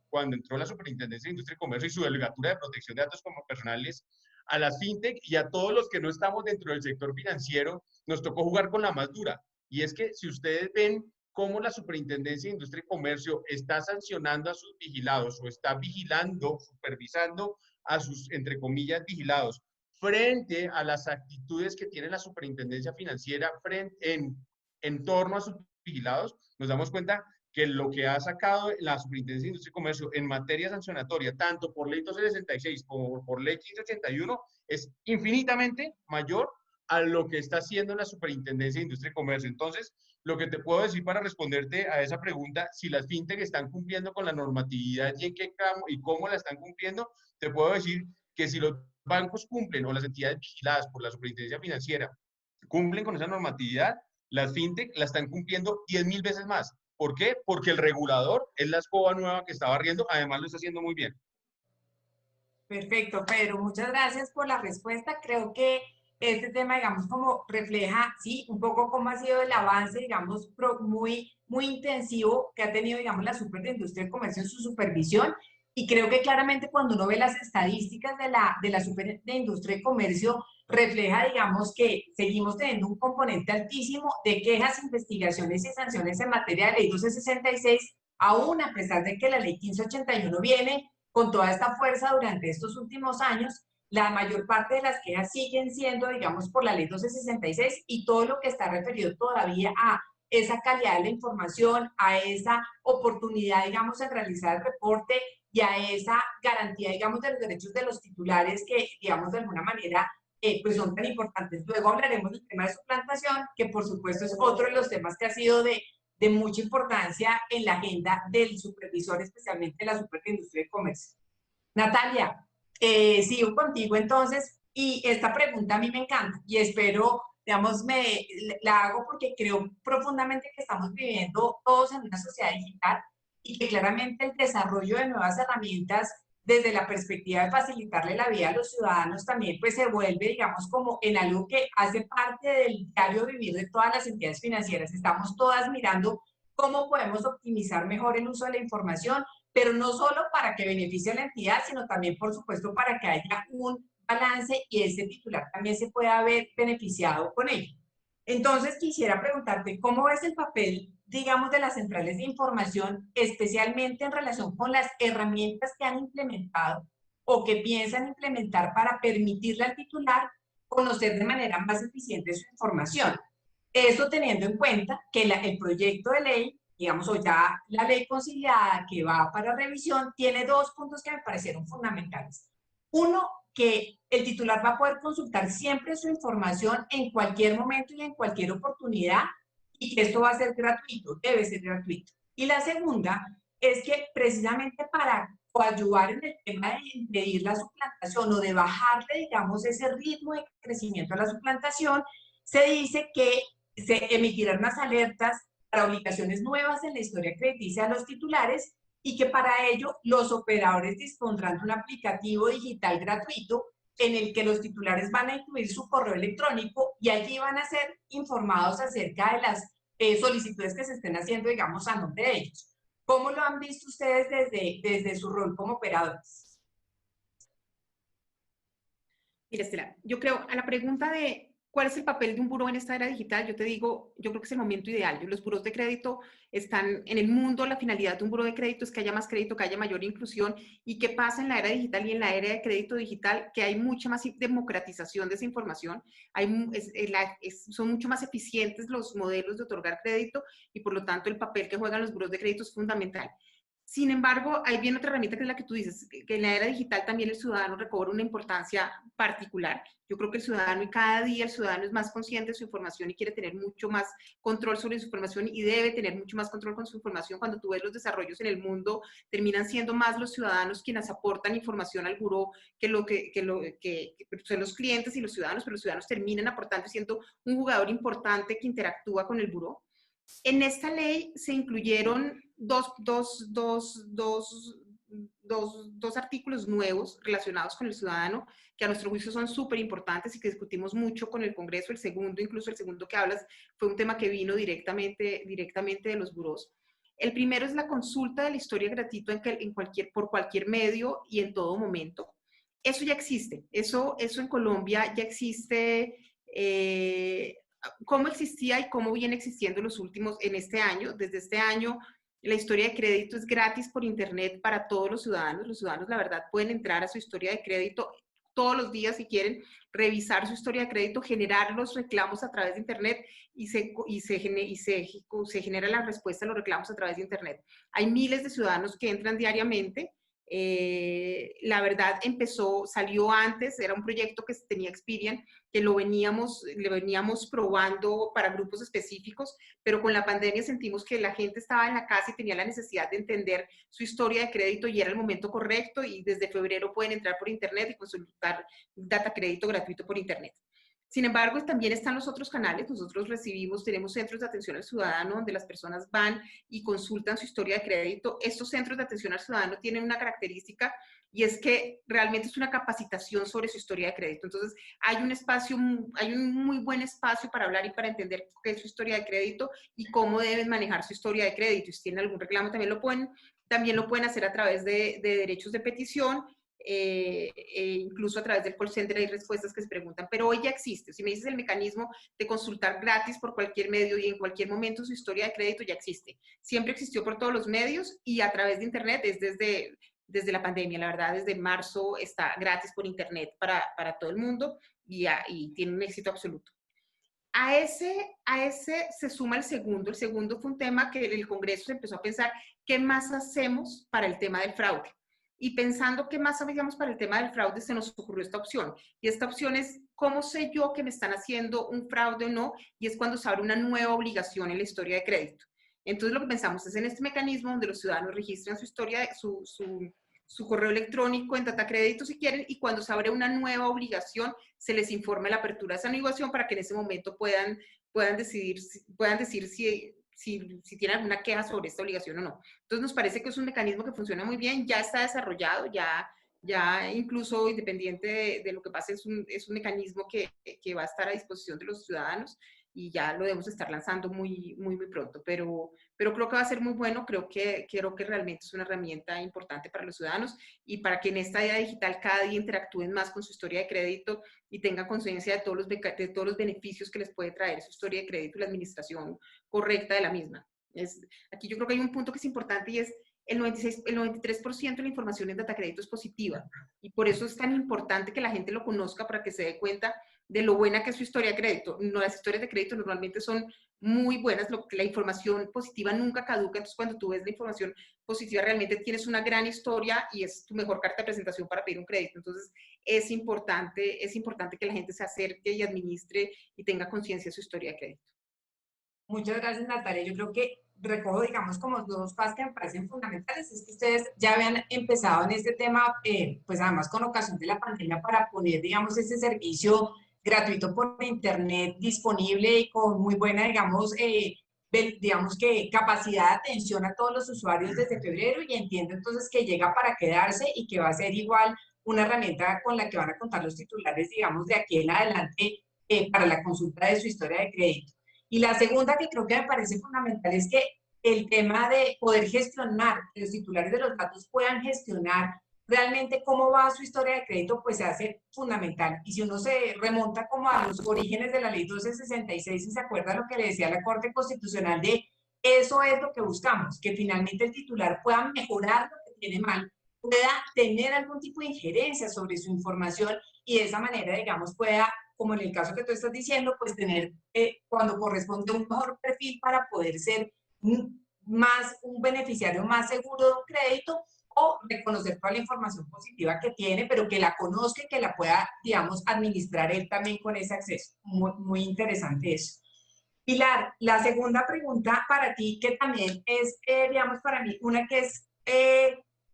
S4: cuando entró la Superintendencia de Industria y Comercio y su Delegatura de Protección de Datos Personales, a las fintech y a todos los que no estamos dentro del sector financiero, nos tocó jugar con la más dura. Y es que si ustedes ven cómo la Superintendencia de Industria y Comercio está sancionando a sus vigilados o está vigilando, supervisando a sus, entre comillas, vigilados, frente a las actitudes que tiene la Superintendencia Financiera en torno a sus vigilados, nos damos cuenta que lo que ha sacado la Superintendencia de Industria y Comercio en materia sancionatoria, tanto por ley 1266 como por ley 1581, es infinitamente mayor a lo que está haciendo la Superintendencia de Industria y Comercio. Entonces, lo que te puedo decir para responderte a esa pregunta, si las fintech están cumpliendo con la normatividad y en qué y cómo la están cumpliendo, te puedo decir que si los bancos cumplen o las entidades vigiladas por la Superintendencia Financiera cumplen con esa normatividad, las fintech la están cumpliendo 10.000 veces más. ¿Por qué? Porque el regulador es la escoba nueva que está barriendo, además lo está haciendo muy bien.
S1: Perfecto, Pedro, muchas gracias por la respuesta. Creo que este tema, digamos, como refleja, sí, un poco cómo ha sido el avance, digamos, muy intensivo que ha tenido, digamos, la Super de Industria y Comercio en su supervisión. Y creo que claramente cuando uno ve las estadísticas de la Super de Industria y Comercio, refleja, digamos, que seguimos teniendo un componente altísimo de quejas, investigaciones y sanciones en materia de ley 1266, aún a pesar de que la ley 1581 viene con toda esta fuerza durante estos últimos años. La mayor parte de las quejas siguen siendo, digamos, por la ley 1266 y todo lo que está referido todavía a esa calidad de la información, a esa oportunidad, digamos, en realizar el reporte y a esa garantía, digamos, de los derechos de los titulares que, digamos, de alguna manera, pues son tan importantes. Luego hablaremos del tema de suplantación, que por supuesto es otro de los temas que ha sido de mucha importancia en la agenda del supervisor, especialmente de la Super de Industria y Comercio. Natalia, sigo contigo entonces, y esta pregunta a mí me encanta y espero, digamos, la hago porque creo profundamente que estamos viviendo todos en una sociedad digital y que claramente el desarrollo de nuevas herramientas desde la perspectiva de facilitarle la vida a los ciudadanos también pues se vuelve, digamos, como en algo que hace parte del diario vivir de todas las entidades financieras. Estamos todas mirando cómo podemos optimizar mejor el uso de la información, pero no solo para que beneficie a la entidad, sino también, por supuesto, para que haya un balance y ese titular también se pueda ver beneficiado con ello. Entonces, quisiera preguntarte, ¿cómo ves el papel, digamos, de las centrales de información, especialmente en relación con las herramientas que han implementado o que piensan implementar para permitirle al titular conocer de manera más eficiente su información? Eso teniendo en cuenta que el proyecto de ley, digamos, o ya la ley conciliada que va para revisión, tiene dos puntos que me parecieron fundamentales. Uno, que el titular va a poder consultar siempre su información en cualquier momento y en cualquier oportunidad y que esto va a ser gratuito, debe ser gratuito. Y la segunda es que precisamente para ayudar en el tema de impedir la suplantación o de bajarle, digamos, ese ritmo de crecimiento a la suplantación, se dice que se emitirán unas alertas para obligaciones nuevas en la historia crediticia de los titulares y que para ello los operadores dispondrán de un aplicativo digital gratuito en el que los titulares van a incluir su correo electrónico y allí van a ser informados acerca de las solicitudes que se estén haciendo, digamos, a nombre de ellos. ¿Cómo lo han visto ustedes desde su rol como operadores?
S2: Mira, Estela, yo creo, a la pregunta de ¿cuál es el papel de un buró en esta era digital? Yo te digo, yo creo que es el momento ideal. Los buros de crédito están en el mundo, la finalidad de un buró de crédito es que haya más crédito, que haya mayor inclusión. ¿Y qué pasa en la era digital y en la era de crédito digital? Que hay mucha más democratización de esa información, son mucho más eficientes los modelos de otorgar crédito y por lo tanto el papel que juegan los buros de crédito es fundamental. Sin embargo, ahí viene otra herramienta que es la que tú dices, que en la era digital también el ciudadano recobra una importancia particular. Yo creo que el ciudadano, y cada día el ciudadano es más consciente de su información y quiere tener mucho más control sobre su información y debe tener mucho más control con su información. Cuando tú ves los desarrollos en el mundo, terminan siendo más los ciudadanos quienes aportan información al buró que son los clientes y los ciudadanos, pero los ciudadanos terminan aportando y siendo un jugador importante que interactúa con el buró. En esta ley se incluyeron dos artículos nuevos relacionados con el ciudadano, que a nuestro juicio son súper importantes y que discutimos mucho con el Congreso. El segundo, incluso el segundo que hablas, fue un tema que vino directamente de los burós. El primero es la consulta de la historia gratuita por cualquier medio y en todo momento. Eso ya existe, eso en Colombia ya existe. Cómo existía y cómo viene existiendo en este año. Desde este año, la historia de crédito es gratis por internet para todos los ciudadanos. Los ciudadanos, la verdad, pueden entrar a su historia de crédito todos los días si quieren, revisar su historia de crédito, generar los reclamos a través de internet y se genera la respuesta a los reclamos a través de internet. Hay miles de ciudadanos que entran diariamente. La verdad salió antes, era un proyecto que tenía Experian, que le veníamos probando para grupos específicos, pero con la pandemia sentimos que la gente estaba en la casa y tenía la necesidad de entender su historia de crédito y era el momento correcto, y desde febrero pueden entrar por internet y consultar data crédito gratuito por internet. Sin embargo, también están los otros canales. Nosotros tenemos centros de atención al ciudadano donde las personas van y consultan su historia de crédito. Estos centros de atención al ciudadano tienen una característica y es que realmente es una capacitación sobre su historia de crédito. Entonces, hay un muy buen espacio para hablar y para entender qué es su historia de crédito y cómo deben manejar su historia de crédito. Y si tienen algún reclamo, también lo pueden hacer a través de derechos de petición. Incluso a través del call center hay respuestas que se preguntan, pero hoy ya existe. Si me dices el mecanismo de consultar gratis por cualquier medio y en cualquier momento su historia de crédito, ya existe. Siempre existió por todos los medios y a través de internet es desde la pandemia. La verdad, desde marzo está gratis por internet para todo el mundo y tiene un éxito absoluto. A ese se suma el segundo. El segundo fue un tema que el Congreso empezó a pensar, ¿qué más hacemos para el tema del fraude? Y pensando qué más hacíamos para el tema del fraude, se nos ocurrió esta opción. Y esta opción es, ¿cómo sé yo que me están haciendo un fraude o no? Y es cuando se abre una nueva obligación en la historia de crédito. Entonces lo que pensamos es en este mecanismo donde los ciudadanos registran su historia, su correo electrónico en Data Crédito si quieren, y cuando se abre una nueva obligación, se les informe la apertura de esa obligación para que en ese momento puedan decir si tiene alguna queja sobre esta obligación o no. Entonces nos parece que es un mecanismo que funciona muy bien, ya está desarrollado, ya incluso independiente de lo que pase, es un mecanismo que va a estar a disposición de los ciudadanos y ya lo debemos estar lanzando muy pronto, pero creo que va a ser muy bueno. Creo que realmente es una herramienta importante para los ciudadanos y para que en esta era digital cada día interactúen más con su historia de crédito y tengan conciencia de todos los beneficios que les puede traer su historia de crédito y la administración correcta de la misma. Aquí yo creo que hay un punto que es importante y es el 93% de la información en Data Crédito es positiva y por eso es tan importante que la gente lo conozca para que se dé cuenta de lo buena que es su historia de crédito. No, las historias de crédito normalmente son muy buenas, la información positiva nunca caduca, entonces cuando tú ves la información positiva realmente tienes una gran historia y es tu mejor carta de presentación para pedir un crédito. Entonces es importante que la gente se acerque y administre y tenga conciencia de su historia de crédito.
S1: Muchas gracias, Natalia. Yo creo que recojo, digamos, como dos cosas que me parecen fundamentales. Es que ustedes ya habían empezado en este tema, pues además con ocasión de la pandemia, para poner, digamos, este servicio gratuito por internet disponible y con muy buena, digamos que capacidad de atención a todos los usuarios desde febrero, y entiendo entonces que llega para quedarse y que va a ser igual una herramienta con la que van a contar los titulares, digamos, de aquí en adelante para la consulta de su historia de crédito. Y la segunda que creo que me parece fundamental es que el tema de poder gestionar, que los titulares de los datos puedan gestionar realmente cómo va su historia de crédito, pues se hace fundamental. Y si uno se remonta como a los orígenes de la ley 1266 y se acuerda lo que le decía la Corte Constitucional de eso es lo que buscamos, que finalmente el titular pueda mejorar lo que tiene mal, pueda tener algún tipo de injerencia sobre su información y de esa manera, digamos, pueda, como en el caso que tú estás diciendo, pues tener cuando corresponde un mejor perfil para poder ser más un beneficiario más seguro de un crédito, o reconocer toda la información positiva que tiene, pero que la conozca y que la pueda, digamos, administrar él también con ese acceso. Muy, muy interesante eso. Pilar, la segunda pregunta para ti, que también es, digamos, para mí, una que es,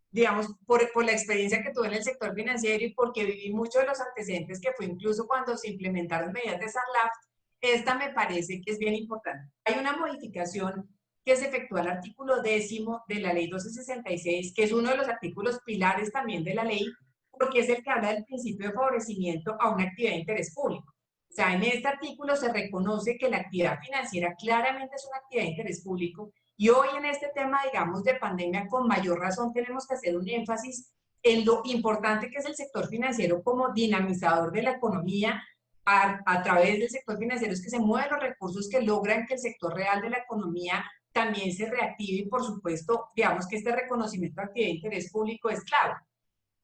S1: digamos, por la experiencia que tuve en el sector financiero y porque viví muchos de los antecedentes que fue incluso cuando se implementaron medidas de SARLAF, esta me parece que es bien importante. Hay una modificación que se efectúa al artículo 10 de la ley 1266, que es uno de los artículos pilares también de la ley, porque es el que habla del principio de favorecimiento a una actividad de interés público. O sea, en este artículo se reconoce que la actividad financiera claramente es una actividad de interés público y hoy en este tema, digamos, de pandemia, con mayor razón tenemos que hacer un énfasis en lo importante que es el sector financiero como dinamizador de la economía. A través del sector financiero es que se mueven los recursos que logran que el sector real de la economía también se reactive y, por supuesto, digamos que este reconocimiento de actividad de interés público es clave.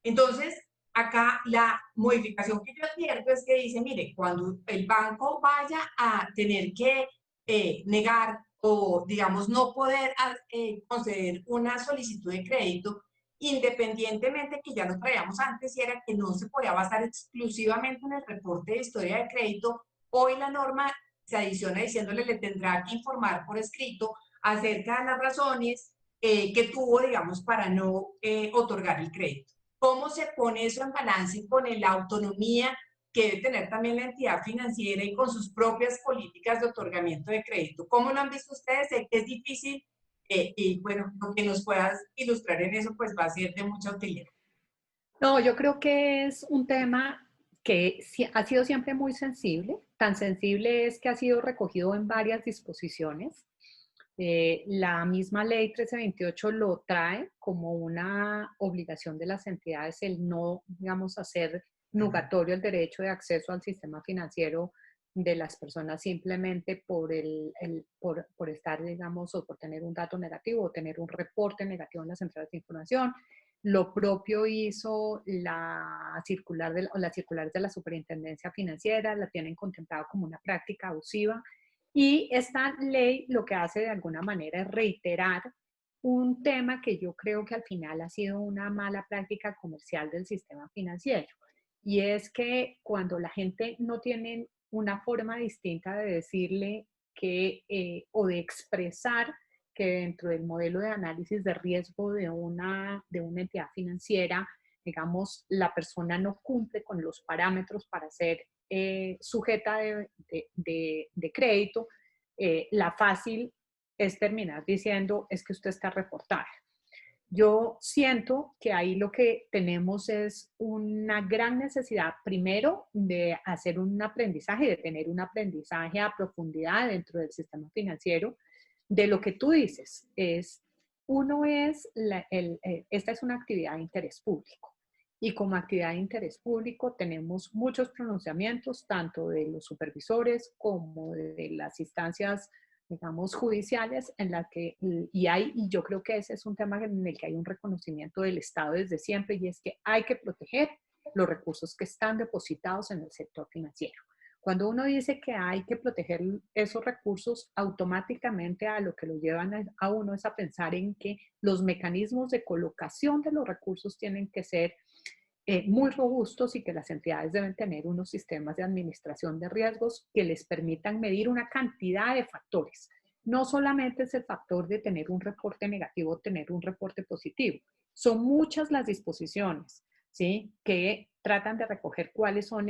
S1: Entonces, acá la modificación que yo advierto es que dice, mire, cuando el banco vaya a tener que negar o, digamos, no poder conceder una solicitud de crédito, independientemente que ya lo traíamos antes y era que no se podía basar exclusivamente en el reporte de historia de crédito, hoy la norma se adiciona diciéndole le tendrá que informar por escrito acerca de las razones que tuvo, digamos, para no otorgar el crédito. ¿Cómo se pone eso en balance con la autonomía que debe tener también la entidad financiera y con sus propias políticas de otorgamiento de crédito? ¿Cómo lo han visto ustedes? Sé que es difícil y bueno, lo que nos puedas ilustrar en eso pues va a ser de mucha utilidad.
S3: No, yo creo que es un tema que ha sido siempre muy sensible. Tan sensible es que ha sido recogido en varias disposiciones. La misma ley 1328 lo trae como una obligación de las entidades el no, digamos, hacer nugatorio el derecho de acceso al sistema financiero de las personas simplemente por estar, digamos, o por tener un dato negativo o tener un reporte negativo en las centrales de información. Lo propio hizo las circulares de la Superintendencia Financiera, la tienen contemplado como una práctica abusiva. Y esta ley lo que hace de alguna manera es reiterar un tema que yo creo que al final ha sido una mala práctica comercial del sistema financiero. Y es que cuando la gente no tiene una forma distinta de decirle que, o de expresar que dentro del modelo de análisis de riesgo de una entidad financiera, digamos, la persona no cumple con los parámetros para ser sujeta de crédito, la fácil es terminar diciendo es que usted está reportada. Yo siento que ahí lo que tenemos es una gran necesidad, primero, de hacer un aprendizaje, de tener un aprendizaje a profundidad dentro del sistema financiero, de lo que tú dices, esta es una actividad de interés público. Y como actividad de interés público tenemos muchos pronunciamientos, tanto de los supervisores como de las instancias, digamos, judiciales, en la que, y yo creo que ese es un tema en el que hay un reconocimiento del Estado desde siempre, y es que hay que proteger los recursos que están depositados en el sector financiero. Cuando uno dice que hay que proteger esos recursos, automáticamente a lo que lo llevan a uno es a pensar en que los mecanismos de colocación de los recursos tienen que ser muy robustos y que las entidades deben tener unos sistemas de administración de riesgos que les permitan medir una cantidad de factores. No solamente es el factor de tener un reporte negativo o tener un reporte positivo. Son muchas las disposiciones, ¿sí?, que tratan de recoger cuáles son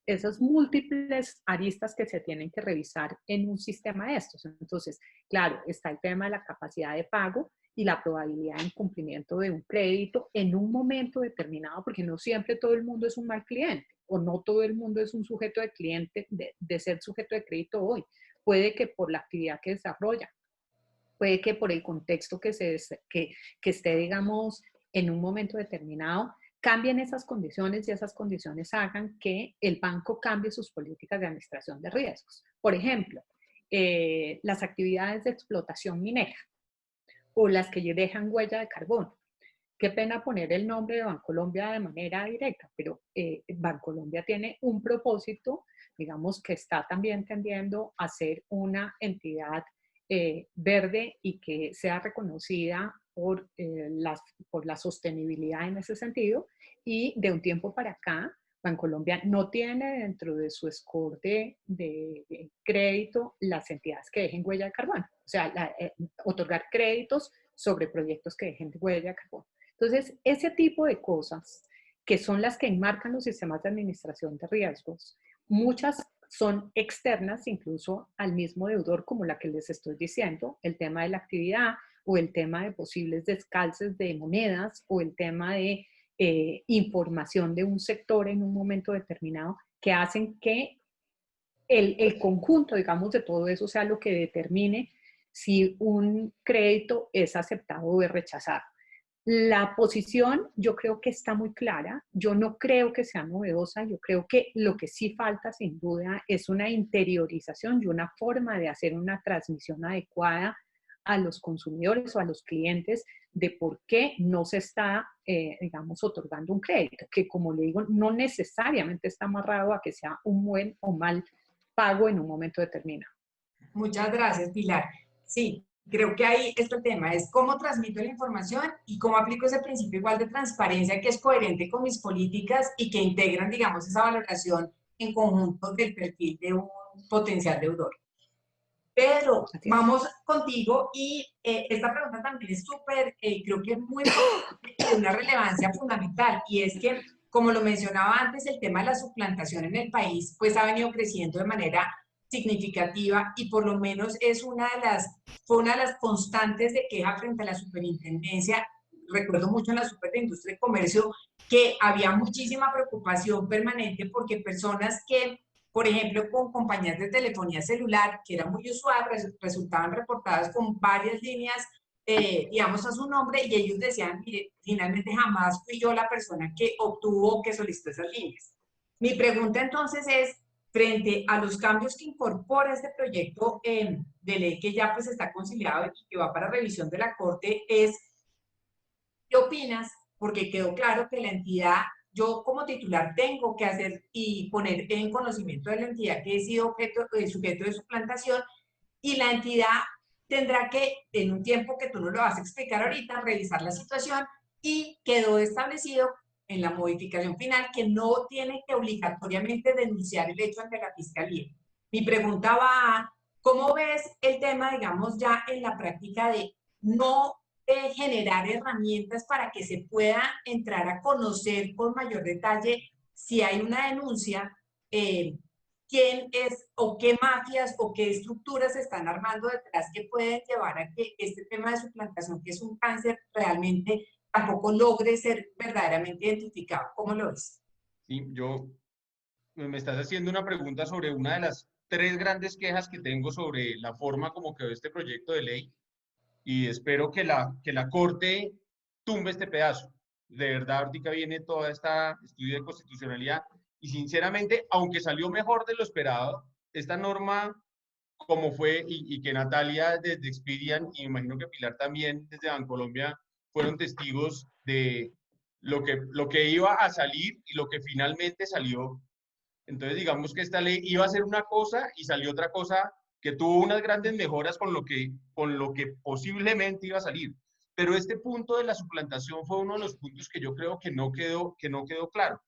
S3: esas múltiples aristas que se tienen que revisar en un sistema de estos. Entonces, claro, está el tema de la capacidad de pago y la probabilidad de incumplimiento de un crédito en un momento determinado, porque no siempre todo el mundo es un mal cliente o no todo el mundo es un sujeto de cliente, de ser sujeto de crédito hoy. Puede que por la actividad que desarrolla, puede que por el contexto que esté, digamos, en un momento determinado, cambien esas condiciones y esas condiciones hagan que el banco cambie sus políticas de administración de riesgos. Por ejemplo, las actividades de explotación minera o las que dejan huella de carbono. Qué pena poner el nombre de Bancolombia de manera directa, pero Bancolombia tiene un propósito, digamos, que está también tendiendo a ser una entidad verde y que sea reconocida por la sostenibilidad en ese sentido. Y de un tiempo para acá, Bancolombia no tiene dentro de su score de crédito las entidades que dejen huella de carbono. O sea, otorgar créditos sobre proyectos que dejen huella de carbono. Entonces, ese tipo de cosas que son las que enmarcan los sistemas de administración de riesgos, muchas son externas incluso al mismo deudor, como la que les estoy diciendo, el tema de la actividad o el tema de posibles descalces de monedas o el tema de información de un sector en un momento determinado, que hacen que el conjunto, digamos, de todo eso sea lo que determine si un crédito es aceptado o es rechazado. La posición yo creo que está muy clara, yo no creo que sea novedosa, yo creo que lo que sí falta sin duda es una interiorización y una forma de hacer una transmisión adecuada a los consumidores o a los clientes de por qué no se está, digamos, otorgando un crédito, que como le digo, no necesariamente está amarrado a que sea un buen o mal pago en un momento determinado.
S1: Muchas gracias, Pilar. Sí, creo que ahí está el tema, es cómo transmito la información y cómo aplico ese principio igual de transparencia que es coherente con mis políticas y que integran, digamos, esa valoración en conjunto del perfil de un potencial deudor. Pedro, vamos contigo y esta pregunta también es súper, creo que es muy importante y de una relevancia fundamental, y es que, como lo mencionaba antes, el tema de la suplantación en el país pues ha venido creciendo de manera significativa y por lo menos es fue una de las constantes de queja frente a la superintendencia. Recuerdo mucho en la Super de Industria y Comercio que había muchísima preocupación permanente porque personas que, por ejemplo, con compañías de telefonía celular, que era muy usual, resultaban reportadas con varias líneas, digamos, a su nombre, y ellos decían, mire, finalmente jamás fui yo la persona que obtuvo, que solicitó esas líneas. Mi pregunta entonces es, frente a los cambios que incorpora este proyecto de ley que ya pues está conciliado y que va para revisión de la Corte, es, ¿qué opinas? Porque quedó claro que la entidad, yo como titular tengo que hacer y poner en conocimiento de la entidad que he sido sujeto de suplantación, y la entidad tendrá que, en un tiempo que tú no lo vas a explicar ahorita, revisar la situación, y quedó establecido en la modificación final que no tiene que obligatoriamente denunciar el hecho ante la fiscalía. Mi pregunta va a, ¿cómo ves el tema, digamos, ya en la práctica de no generar herramientas para que se pueda entrar a conocer con mayor detalle si hay una denuncia, quién es o qué mafias o qué estructuras se están armando detrás que pueden llevar a que este tema de suplantación, que es un cáncer, realmente tampoco logre ser verdaderamente identificado? ¿Cómo lo ves?
S4: Sí, me estás haciendo una pregunta sobre una de las tres grandes quejas que tengo sobre la forma como quedó este proyecto de ley, y espero que la Corte tumbe este pedazo. De verdad, ahorita viene toda esta estudio de constitucionalidad y sinceramente, aunque salió mejor de lo esperado, esta norma como fue, y que Natalia desde Expedian, y me imagino que Pilar también desde Bancolombia, fueron testigos de lo que iba a salir y lo que finalmente salió. Entonces, digamos que esta ley iba a ser una cosa y salió otra cosa que tuvo unas grandes mejoras con lo que posiblemente iba a salir. Pero este punto de la suplantación fue uno de los puntos que yo creo que no quedó claro.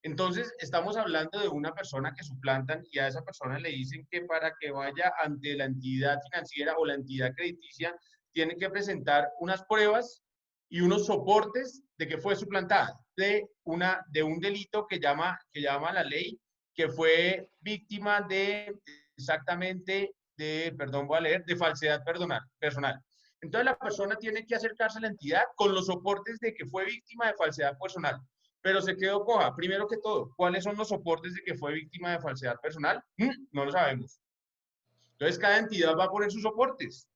S4: Entonces, estamos hablando de una persona que suplantan y a esa persona le dicen que para que vaya ante la entidad financiera o la entidad crediticia, tiene que presentar unas pruebas y unos soportes de que fue suplantada, de un delito que llama la ley, que fue víctima de exactamente de, perdón, voy a leer, de falsedad personal. Entonces la persona tiene que acercarse a la entidad con los soportes de que fue víctima de falsedad personal. Pero se quedó coja. Primero que todo, ¿cuáles son los soportes de que fue víctima de falsedad personal? No lo sabemos. Entonces cada entidad va a poner sus soportes.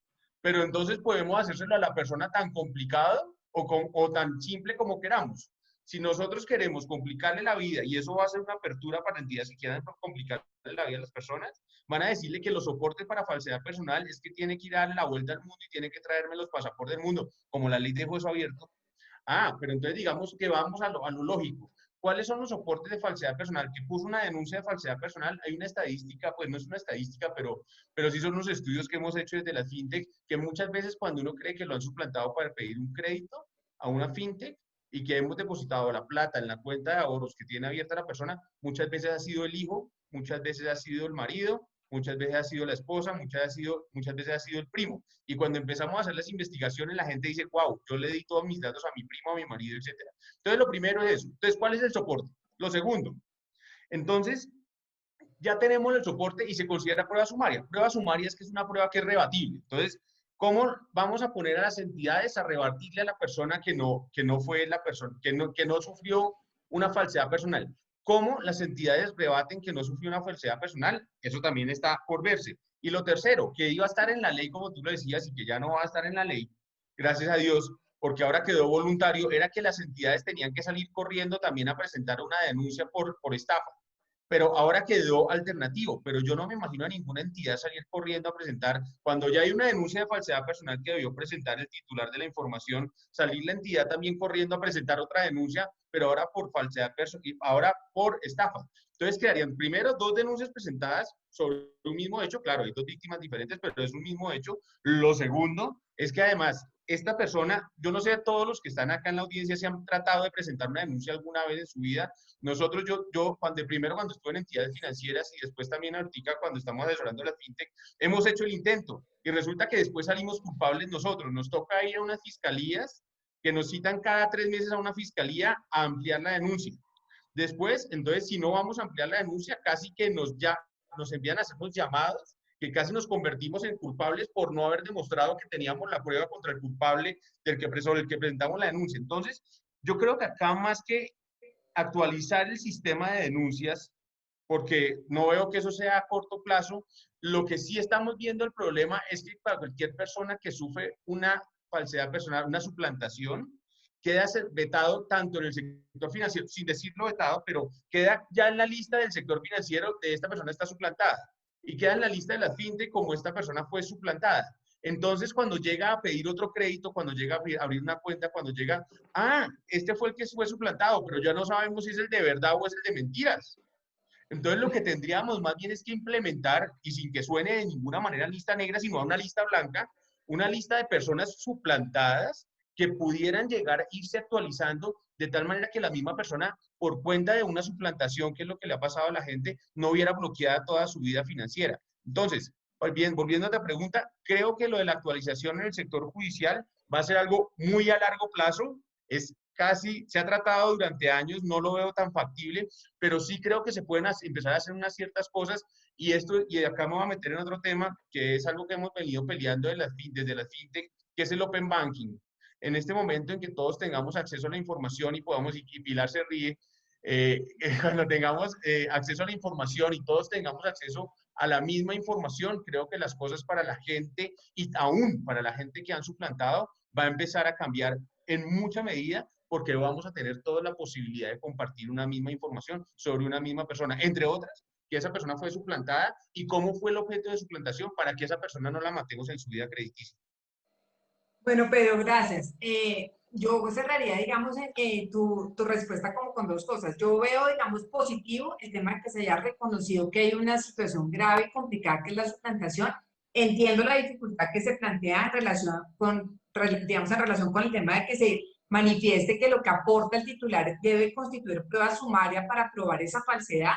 S4: Pero entonces podemos hacérselo a la persona tan complicado o tan simple como queramos. Si nosotros queremos complicarle la vida, y eso va a ser una apertura para entidades que quieran complicarle la vida a las personas, van a decirle que los soportes para falsedad personal es que tiene que ir a darle la vuelta al mundo y tiene que traerme los pasaportes del mundo, como la ley dejó eso abierto. Pero entonces digamos que vamos a lo lógico. ¿Cuáles son los soportes de falsedad personal? Que puso una denuncia de falsedad personal. Hay una estadística, pues no es una estadística, pero sí son unos estudios que hemos hecho desde la fintech, que muchas veces cuando uno cree que lo han suplantado para pedir un crédito a una fintech y que hemos depositado la plata en la cuenta de ahorros que tiene abierta la persona, muchas veces ha sido el hijo, muchas veces ha sido el marido, muchas veces ha sido la esposa, muchas veces ha sido el primo. Y cuando empezamos a hacer las investigaciones, la gente dice, wow, yo le di todos mis datos a mi primo, a mi marido, etc. Entonces, lo primero es eso. Entonces, ¿cuál es el soporte? Lo segundo. Entonces, ya tenemos el soporte y se considera prueba sumaria. Prueba sumaria es que es una prueba que es rebatible. Entonces, ¿cómo vamos a poner a las entidades a rebatirle a la persona que no fue la persona, que no sufrió una falsedad personal? ¿Cómo las entidades rebaten que no sufrió una falsedad personal? Eso también está por verse. Y lo tercero, que iba a estar en la ley, como tú lo decías, y que ya no va a estar en la ley, gracias a Dios, porque ahora quedó voluntario, era que las entidades tenían que salir corriendo también a presentar una denuncia por estafa. Pero ahora quedó alternativo, pero yo no me imagino a ninguna entidad salir corriendo a presentar, cuando ya hay una denuncia de falsedad personal que debió presentar el titular de la información, salir la entidad también corriendo a presentar otra denuncia, pero ahora por falsedad personal, ahora por estafa. Entonces quedarían primero 2 denuncias presentadas sobre un mismo hecho, claro, hay 2 víctimas diferentes, pero es un mismo hecho. Lo segundo es que además esta persona, yo no sé, todos los que están acá en la audiencia se han tratado de presentar una denuncia alguna vez en su vida. Nosotros, primero cuando estuve en entidades financieras y después también ahorita cuando estamos asesorando la fintech, hemos hecho el intento y resulta que después salimos culpables nosotros. Nos toca ir a unas fiscalías que nos citan cada 3 meses a una fiscalía a ampliar la denuncia. Después, entonces, si no vamos a ampliar la denuncia, casi que nos envían a hacernos llamados, que casi nos convertimos en culpables por no haber demostrado que teníamos la prueba contra el culpable sobre el que presentamos la denuncia. Entonces, yo creo que acá más que actualizar el sistema de denuncias, porque no veo que eso sea a corto plazo, lo que sí estamos viendo el problema es que para cualquier persona que sufre una falsedad personal, una suplantación, queda vetado tanto en el sector financiero, sin decirlo vetado, pero queda ya en la lista del sector financiero de esta persona está suplantada y queda en la lista de la fintech como esta persona fue suplantada. Entonces, cuando llega a pedir otro crédito, cuando llega a abrir una cuenta, cuando llega, este fue el que fue suplantado, pero ya no sabemos si es el de verdad o es el de mentiras. Entonces, lo que tendríamos más bien es que implementar, y sin que suene de ninguna manera lista negra, sino a una lista blanca, una lista de personas suplantadas que pudieran llegar a irse actualizando de tal manera que la misma persona, por cuenta de una suplantación, que es lo que le ha pasado a la gente, no viera bloqueada toda su vida financiera. Entonces, bien, volviendo a la pregunta, creo que lo de la actualización en el sector judicial va a ser algo muy a largo plazo. Se ha tratado durante años, no lo veo tan factible, pero sí creo que se pueden empezar a hacer unas ciertas cosas y acá me voy a meter en otro tema que es algo que hemos venido peleando desde la fintech, que es el open banking. En este momento en que todos tengamos acceso a la información y podamos, y Pilar se ríe, cuando tengamos acceso a la información y todos tengamos acceso a la misma información, creo que las cosas para la gente y aún para la gente que han suplantado va a empezar a cambiar en mucha medida porque vamos a tener toda la posibilidad de compartir una misma información sobre una misma persona, entre otras, que esa persona fue suplantada y cómo fue el objeto de suplantación para que esa persona no la matemos en su vida crediticia.
S1: Bueno, Pedro, gracias. Yo cerraría, digamos, tu respuesta como con 2 cosas. Yo veo, digamos, positivo el tema de que se haya reconocido que hay una situación grave y complicada que es la suplantación. Entiendo la dificultad que se plantea en relación con, digamos, en relación con el tema de que se manifieste que lo que aporta el titular debe constituir prueba sumaria para probar esa falsedad.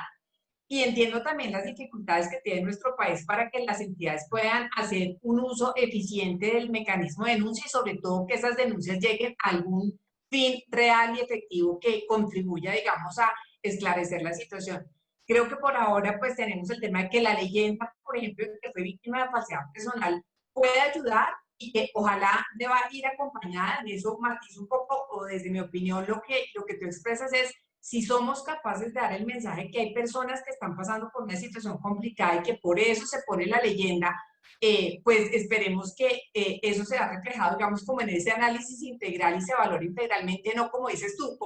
S1: Y entiendo también las dificultades que tiene nuestro país para que las entidades puedan hacer un uso eficiente del mecanismo de denuncia y sobre todo que esas denuncias lleguen a algún fin real y efectivo que contribuya, digamos, a esclarecer la situación. Creo que por ahora pues tenemos el tema de que la leyenda, por ejemplo, que fue víctima de falsedad personal, puede ayudar y que ojalá deba ir acompañada, en eso matizo un poco, o desde mi opinión lo que tú expresas es si somos capaces de dar el mensaje que hay personas que están pasando por una situación complicada y que por eso se pone la leyenda, pues esperemos que eso sea reflejado, digamos, como en ese análisis integral y se valore integralmente, no como dices tú,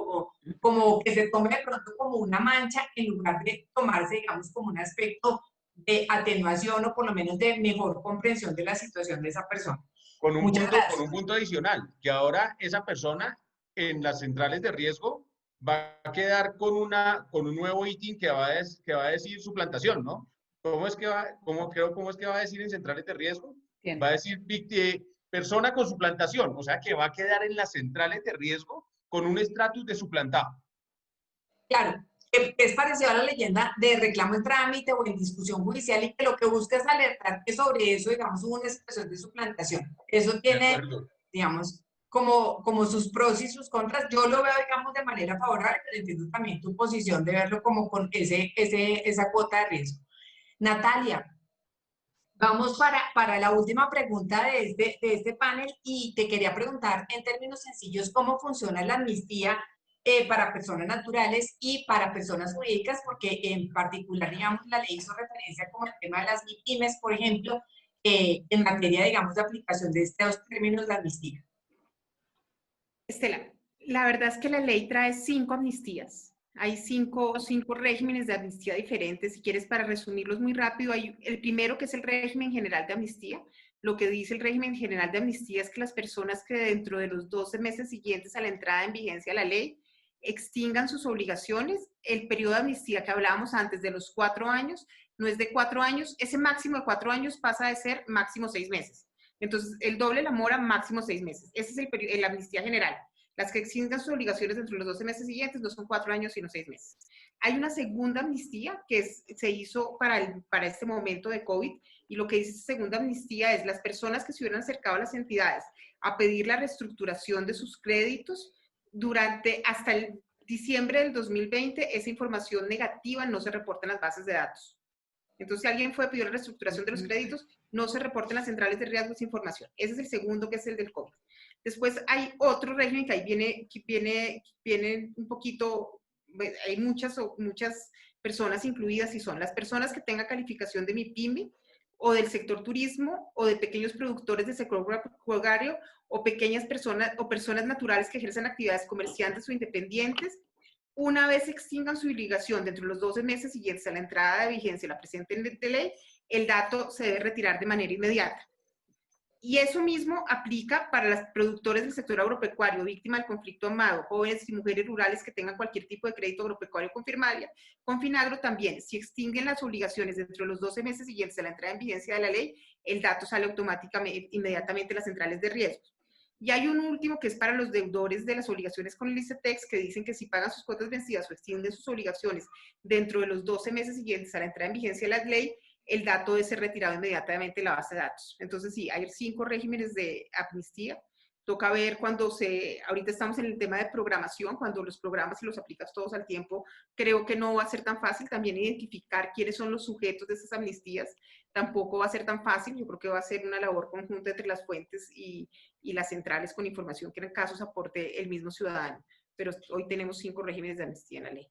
S1: como que se tome de pronto como una mancha en lugar de tomarse, digamos, como un aspecto de atenuación o por lo menos de mejor comprensión de la situación de esa persona.
S4: Con un punto adicional, que ahora esa persona en las centrales de riesgo va a quedar con un nuevo ítem que va a decir suplantación, ¿no? ¿Cómo es que va a decir en centrales de riesgo?
S3: Bien.
S4: Va a decir persona con suplantación, o sea que va a quedar en las centrales de riesgo con un estatus de suplantado.
S1: Claro, que es parecido a la leyenda de reclamo en trámite o en discusión judicial y que lo que busca es alertar que sobre eso, digamos, hubo una expresión de suplantación. Eso
S4: De
S1: tiene,
S4: acuerdo.
S1: digamos, como sus pros y sus contras. Yo lo veo, digamos, de manera favorable, pero entiendo también tu posición de verlo como con esa cuota de riesgo. Natalia, vamos para la última pregunta de este panel y te quería preguntar en términos sencillos cómo funciona la amnistía para personas naturales y para personas jurídicas, porque en particular, digamos, la ley hizo referencia como el tema de las MIPYMES, por ejemplo, en materia, digamos, de aplicación de estos términos de amnistía.
S2: Estela, la verdad es que la ley trae 5 amnistías. Hay cinco regímenes de amnistía diferentes. Si quieres, para resumirlos muy rápido, hay el primero que es el régimen general de amnistía. Lo que dice el régimen general de amnistía es que las personas que dentro de los 12 meses siguientes a la entrada en vigencia de la ley extingan sus obligaciones. El periodo de amnistía que hablábamos antes de los 4 años no es de 4 años. Ese máximo de 4 años pasa de ser máximo 6 meses. Entonces, el doble la mora, máximo 6 meses. Ese es la amnistía general. Las que extingan sus obligaciones dentro de los 12 meses siguientes no son 4 años, sino 6 meses. Hay una segunda amnistía que se hizo para este momento de COVID, y lo que dice esa segunda amnistía es las personas que se hubieran acercado a las entidades a pedir la reestructuración de sus créditos hasta el diciembre del 2020, esa información negativa no se reporta en las bases de datos. Entonces, si alguien fue a pedir la reestructuración de los créditos, no se reporta en las centrales de riesgo esa información. Ese es el segundo, que es el del COVID. Después hay otro régimen que ahí viene un poquito, hay muchas personas incluidas, y son las personas que tengan calificación de MIPYME o del sector turismo o de pequeños productores del sector agropecuario o pequeñas personas o personas naturales que ejercen actividades comerciantes o independientes. Una vez extingan su obligación dentro de los 12 meses siguientes a la entrada de vigencia de la presente ley, el dato se debe retirar de manera inmediata. Y eso mismo aplica para los productores del sector agropecuario, víctima del conflicto armado, jóvenes y mujeres rurales que tengan cualquier tipo de crédito agropecuario con Finagro también. Si extinguen las obligaciones dentro de los 12 meses siguientes a la entrada en vigencia de la ley, el dato sale automáticamente, inmediatamente a las centrales de riesgos. Y hay un último que es para los deudores de las obligaciones con el ICETEX, que dicen que si pagan sus cuotas vencidas o extienden sus obligaciones dentro de los 12 meses siguientes a la entrada en vigencia de la ley, el dato debe ser retirado inmediatamente de la base de datos. Entonces, sí, hay 5 regímenes de amnistía. Toca ver ahorita estamos en el tema de programación, cuando los programas, si los aplicas todos al tiempo, creo que no va a ser tan fácil también identificar quiénes son los sujetos de esas amnistías. Tampoco va a ser tan fácil. Yo creo que va a ser una labor conjunta entre las fuentes y las centrales con información que en casos aporte el mismo ciudadano. Pero hoy tenemos 5 regímenes de amnistía en la ley.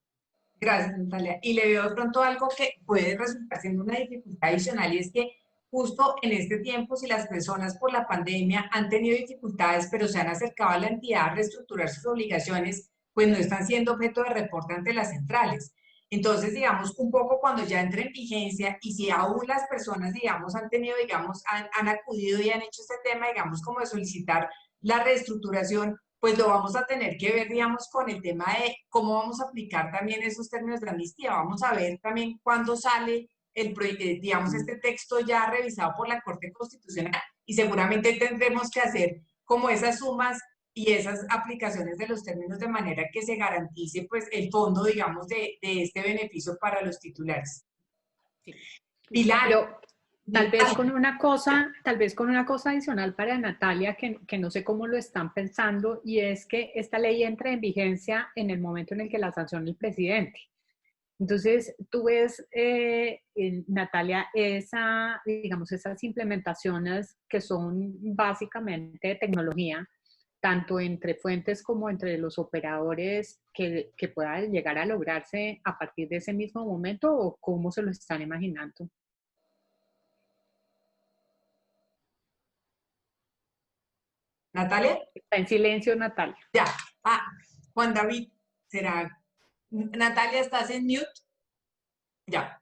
S1: Gracias, Natalia. Y le veo de pronto algo que puede resultar siendo una dificultad adicional, y es que justo en este tiempo, si las personas por la pandemia han tenido dificultades, pero se han acercado a la entidad a reestructurar sus obligaciones, pues no están siendo objeto de reporte ante las centrales. Entonces, digamos, un poco cuando ya entre en vigencia, y si aún las personas, digamos, han tenido, digamos, han acudido y han hecho este tema, digamos, como de solicitar la reestructuración, pues lo vamos a tener que ver, digamos, con el tema de cómo vamos a aplicar también esos términos de amnistía. Vamos a ver también cuándo sale digamos, este texto ya revisado por la Corte Constitucional, y seguramente tendremos que hacer como esas sumas y esas aplicaciones de los términos de manera que se garantice, pues, el fondo, digamos, de este beneficio para los titulares.
S2: Sí.
S1: Pilar.
S3: Tal vez con una cosa adicional para Natalia, que no sé cómo lo están pensando, y es que esta ley entra en vigencia en el momento en el que la sanciona el presidente. Entonces, tú ves, Natalia, esas implementaciones que son básicamente de tecnología, tanto entre fuentes como entre los operadores, que puedan llegar a lograrse a partir de ese mismo momento, o cómo se lo están imaginando.
S1: ¿Natalia?
S3: Está en silencio, Natalia.
S1: Ya. Juan David, ¿será? Natalia, ¿estás en mute? Ya.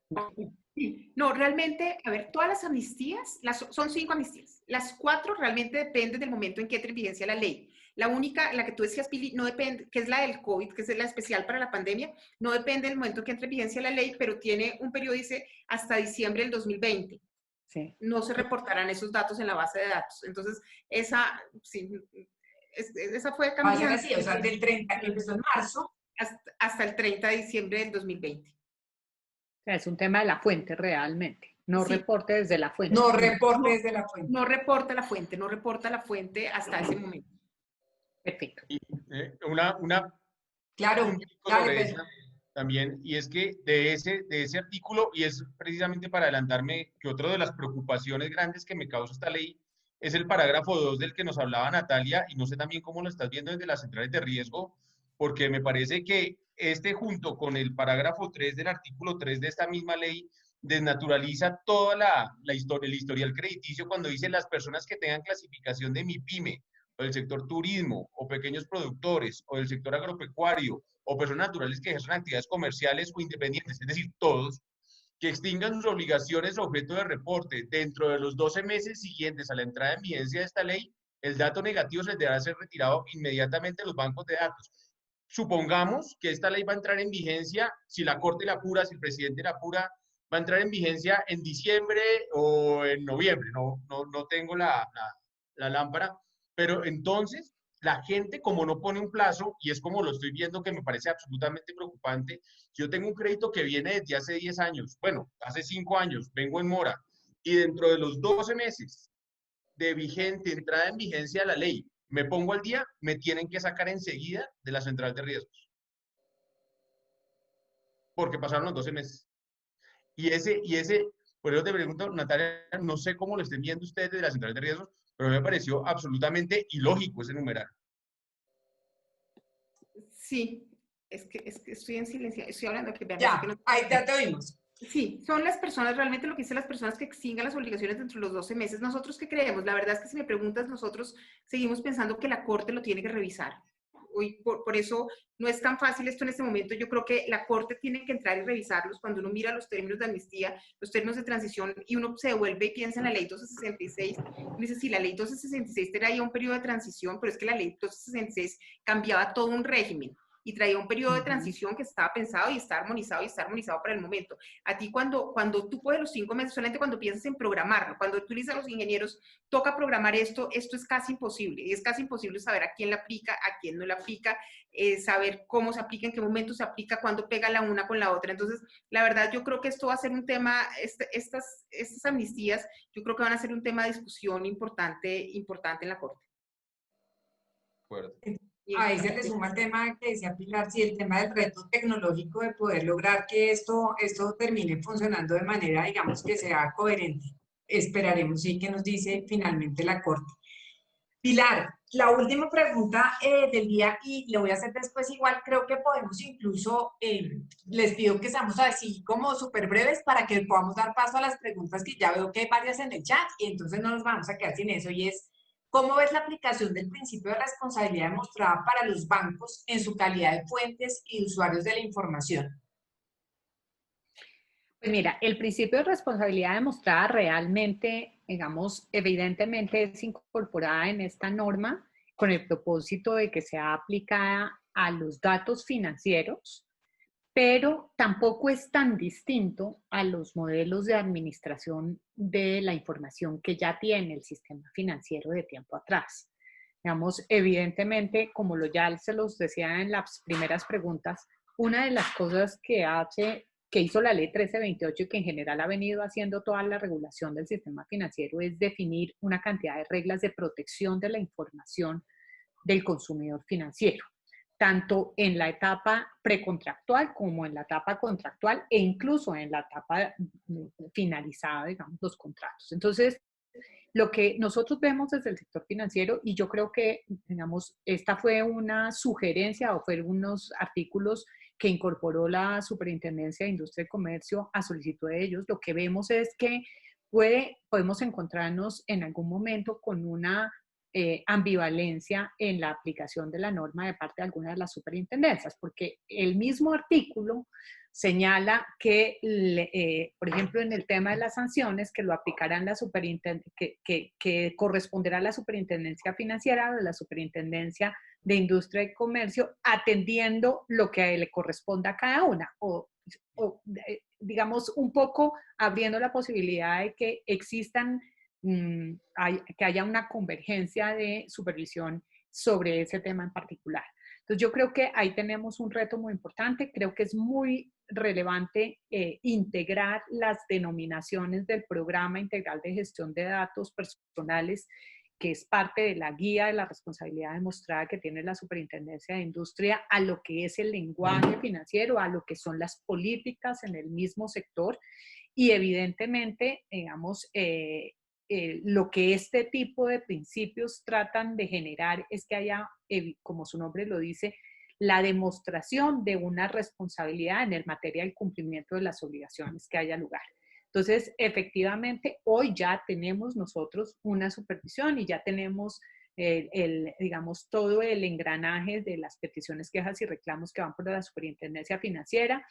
S2: No, realmente, a ver, todas las amnistías, son 5 amnistías. Las 4 realmente dependen del momento en que entre en vigencia la ley. La única, la que tú decías, Pili, no depende, que es la del COVID, que es la especial para la pandemia, no depende del momento que entre en vigencia la ley, pero tiene un periodo, dice, hasta diciembre del 2020.
S3: Sí.
S2: No se reportarán esos datos en la base de datos. Entonces, esa, sí, esa fue
S1: Va a ser
S2: cambiando.
S1: así, o sea, del 30, empezó en marzo.
S2: Hasta el 30 de diciembre del 2020.
S3: O sea, es un tema de la fuente realmente. No
S2: Sí.
S3: reporte desde la fuente.
S1: No reporte desde la fuente.
S2: No reporta la fuente, no reporta la fuente hasta ese momento.
S3: Perfecto.
S4: Y una
S1: Claro,
S4: puntico
S1: dale,
S4: sobre
S1: Pedro.
S4: esa también, y es que de ese artículo, y es precisamente para adelantarme, que otra de las preocupaciones grandes que me causa esta ley es el parágrafo 2 del que nos hablaba Natalia, y no sé también cómo lo estás viendo desde las centrales de riesgo, porque me parece que este junto con el parágrafo 3 del artículo 3 de esta misma ley desnaturaliza toda la historia, el historial crediticio cuando dice las personas que tengan clasificación de MIPYME, o del sector turismo, o pequeños productores, o del sector agropecuario, o personas naturales que ejercen actividades comerciales o independientes, es decir, todos, que extingan sus obligaciones objeto de reporte dentro de los 12 meses siguientes a la entrada en vigencia de esta ley, el dato negativo se deberá ser retirado inmediatamente de los bancos de datos. Supongamos que esta ley va a entrar en vigencia, si la Corte la apura, si el presidente la apura, va a entrar en vigencia en diciembre o en noviembre, no tengo la lámpara, pero entonces la gente, como no pone un plazo, y es como lo estoy viendo que me parece absolutamente preocupante, yo tengo un crédito que viene desde hace 10 años, bueno, hace 5 años, vengo en mora, y dentro de los 12 meses de vigente, entrada en vigencia de la ley, me pongo al día, me tienen que sacar enseguida de la central de riesgos. Porque pasaron los 12 meses. Por eso te pregunto, Natalia, no sé cómo lo estén viendo ustedes de la central de riesgos, pero me pareció absolutamente ilógico ese numeral.
S2: Sí, es que estoy en silencio, estoy hablando que vean,
S1: Ya,
S2: que no...
S1: ahí ya te oímos.
S2: Sí, son las personas, realmente lo que dicen las personas que extingan las obligaciones dentro de los 12 meses. ¿Nosotros qué creemos? La verdad es que si me preguntas, nosotros seguimos pensando que la Corte lo tiene que revisar. Hoy, por eso no es tan fácil esto en este momento. Yo creo que la Corte tiene que entrar y revisarlos cuando uno mira los términos de amnistía, los términos de transición, y uno se devuelve y piensa en la ley 1266. Uno dice, sí, la ley 1266 traía un periodo de transición, pero es que la ley 1266 cambiaba todo un régimen y traía un periodo de transición que estaba pensado y está armonizado para el momento. A ti cuando tú puedes los 5 meses, solamente cuando piensas en programarlo, cuando tú le dices a los ingenieros, toca programar esto es casi imposible. Y es casi imposible saber a quién le aplica, a quién no le aplica, saber cómo se aplica, en qué momento se aplica, cuándo pega la una con la otra. Entonces, la verdad, yo creo que esto va a ser un tema, estas amnistías, yo creo que van a ser un tema de discusión importante en la Corte.
S1: Ahí se le suma el tema que decía Pilar, sí, el tema del reto tecnológico de poder lograr que esto termine funcionando de manera, digamos, que sea coherente. Esperaremos, sí, que nos dice finalmente la Corte. Pilar, la última pregunta del día, y lo voy a hacer después igual, creo que podemos incluso, les pido que seamos así como súper breves para que podamos dar paso a las preguntas que ya veo que hay varias en el chat, y entonces no nos vamos a quedar sin eso, y es, ¿cómo ves la aplicación del principio de responsabilidad demostrada para los bancos en su calidad de fuentes y usuarios de la información?
S3: Pues mira, el principio de responsabilidad demostrada realmente, digamos, evidentemente es incorporada en esta norma con el propósito de que sea aplicada a los datos financieros, pero tampoco es tan distinto a los modelos de administración de la información que ya tiene el sistema financiero de tiempo atrás. Digamos, evidentemente, como ya se los decía en las primeras preguntas, una de las cosas que hizo la ley 1328 y que en general ha venido haciendo toda la regulación del sistema financiero es definir una cantidad de reglas de protección de la información del consumidor financiero, tanto en la etapa precontractual como en la etapa contractual e incluso en la etapa finalizada, digamos, los contratos. Entonces, lo que nosotros vemos desde el sector financiero, y yo creo que, digamos, esta fue una sugerencia o fueron unos artículos que incorporó la Superintendencia de Industria y Comercio a solicitud de ellos, lo que vemos es que podemos encontrarnos en algún momento con una ambivalencia en la aplicación de la norma de parte de algunas de las superintendencias, porque el mismo artículo señala que, por ejemplo, en el tema de las sanciones, que lo aplicarán la que corresponderá a la Superintendencia Financiera o a la Superintendencia de Industria y Comercio, atendiendo lo que le corresponda a cada una, digamos, un poco abriendo la posibilidad de que existan, que haya una convergencia de supervisión sobre ese tema en particular. Entonces yo creo que ahí tenemos un reto muy importante, creo que es muy relevante integrar las denominaciones del Programa Integral de Gestión de Datos Personales, que es parte de la guía de la responsabilidad demostrada que tiene la Superintendencia de Industria, a lo que es el lenguaje financiero, a lo que son las políticas en el mismo sector y evidentemente, digamos, lo que este tipo de principios tratan de generar es que haya, como su nombre lo dice, la demostración de una responsabilidad en el materia del cumplimiento de las obligaciones que haya lugar. Entonces, efectivamente, hoy ya tenemos nosotros una supervisión y ya tenemos, digamos, todo el engranaje de las peticiones, quejas y reclamos que van por la Superintendencia Financiera.